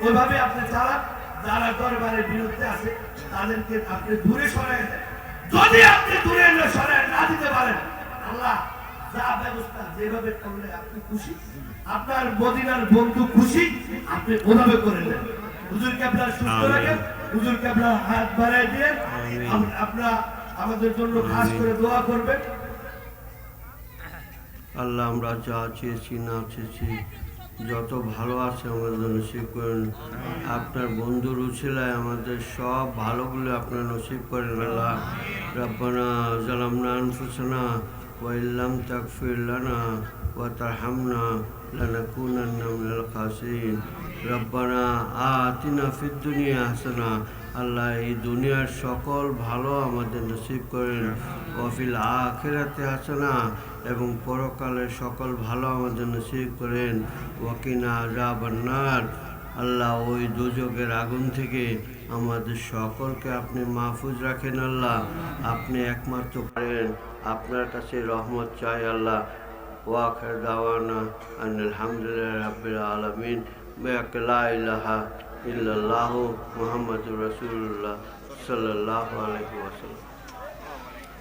ওইভাবে আপনি চালান। যারা দরবারের বিরুদ্ধে আছে তাদেরকে আপনি দূরে সরায় দেন। যদি আপনি দূরে সরায় না দিতে পারেন, আল্লাহ যা ব্যবস্থা যেভাবে করলে আপনি খুশি, আপনার মদিনার বন্ধু খুশি, আপনি ওভাবে করে দেন। হুজুর কেবলা সুস্থ রাখেন, হুজুর কেবলা হাত বাড়ায় দিয়ে আপনারা আমাদের জন্য খাস করে দোয়া করবেন। আল্লাহ আমরা যা চেয়েছি না চেয়েছি, যত ভালো আছে আমাদের নসিব করেন। আপনার বন্ধুর উছিলায় আমাদের সব ভালোগুলো আপনার নসিব করেন। আল্লাহ রব্বানা জালামনা আনফুসানা ওয়া ইল্লাম তাগফির লানা ওয়া তারহামনা লানাকুনান্না মিনাল খাসিরিন। রব্বানা আতিনা ফিদ দুনিয়া হাসানা। আল্লাহ এই দুনিয়ার সকল ভালো আমাদের নসিব করেন। ওয়া ফিল আখিরাতি হাসানা, এবং পরকালের সকল ভালো আমাদের নসিব করেন। ওয়াকিনা আযাবান নার। আল্লাহ ওই দোজখের আগুন থেকে আমাদের সকলকে আপনি মাহফুজ রাখেন আল্লাহ। আপনি একমাত্র পারেন, আপনার কাছে রহমত চাই আল্লাহ। ওয়াখির দাওয়ানা আলহামদুলিল্লাহ রাব্বিল আলামিন। লা ইলাহা ইল্লাল্লাহু মুহাম্মাদুর রাসূলুল্লাহ সাল্লাল্লাহু আলাইহি ওয়াসাল্লাম।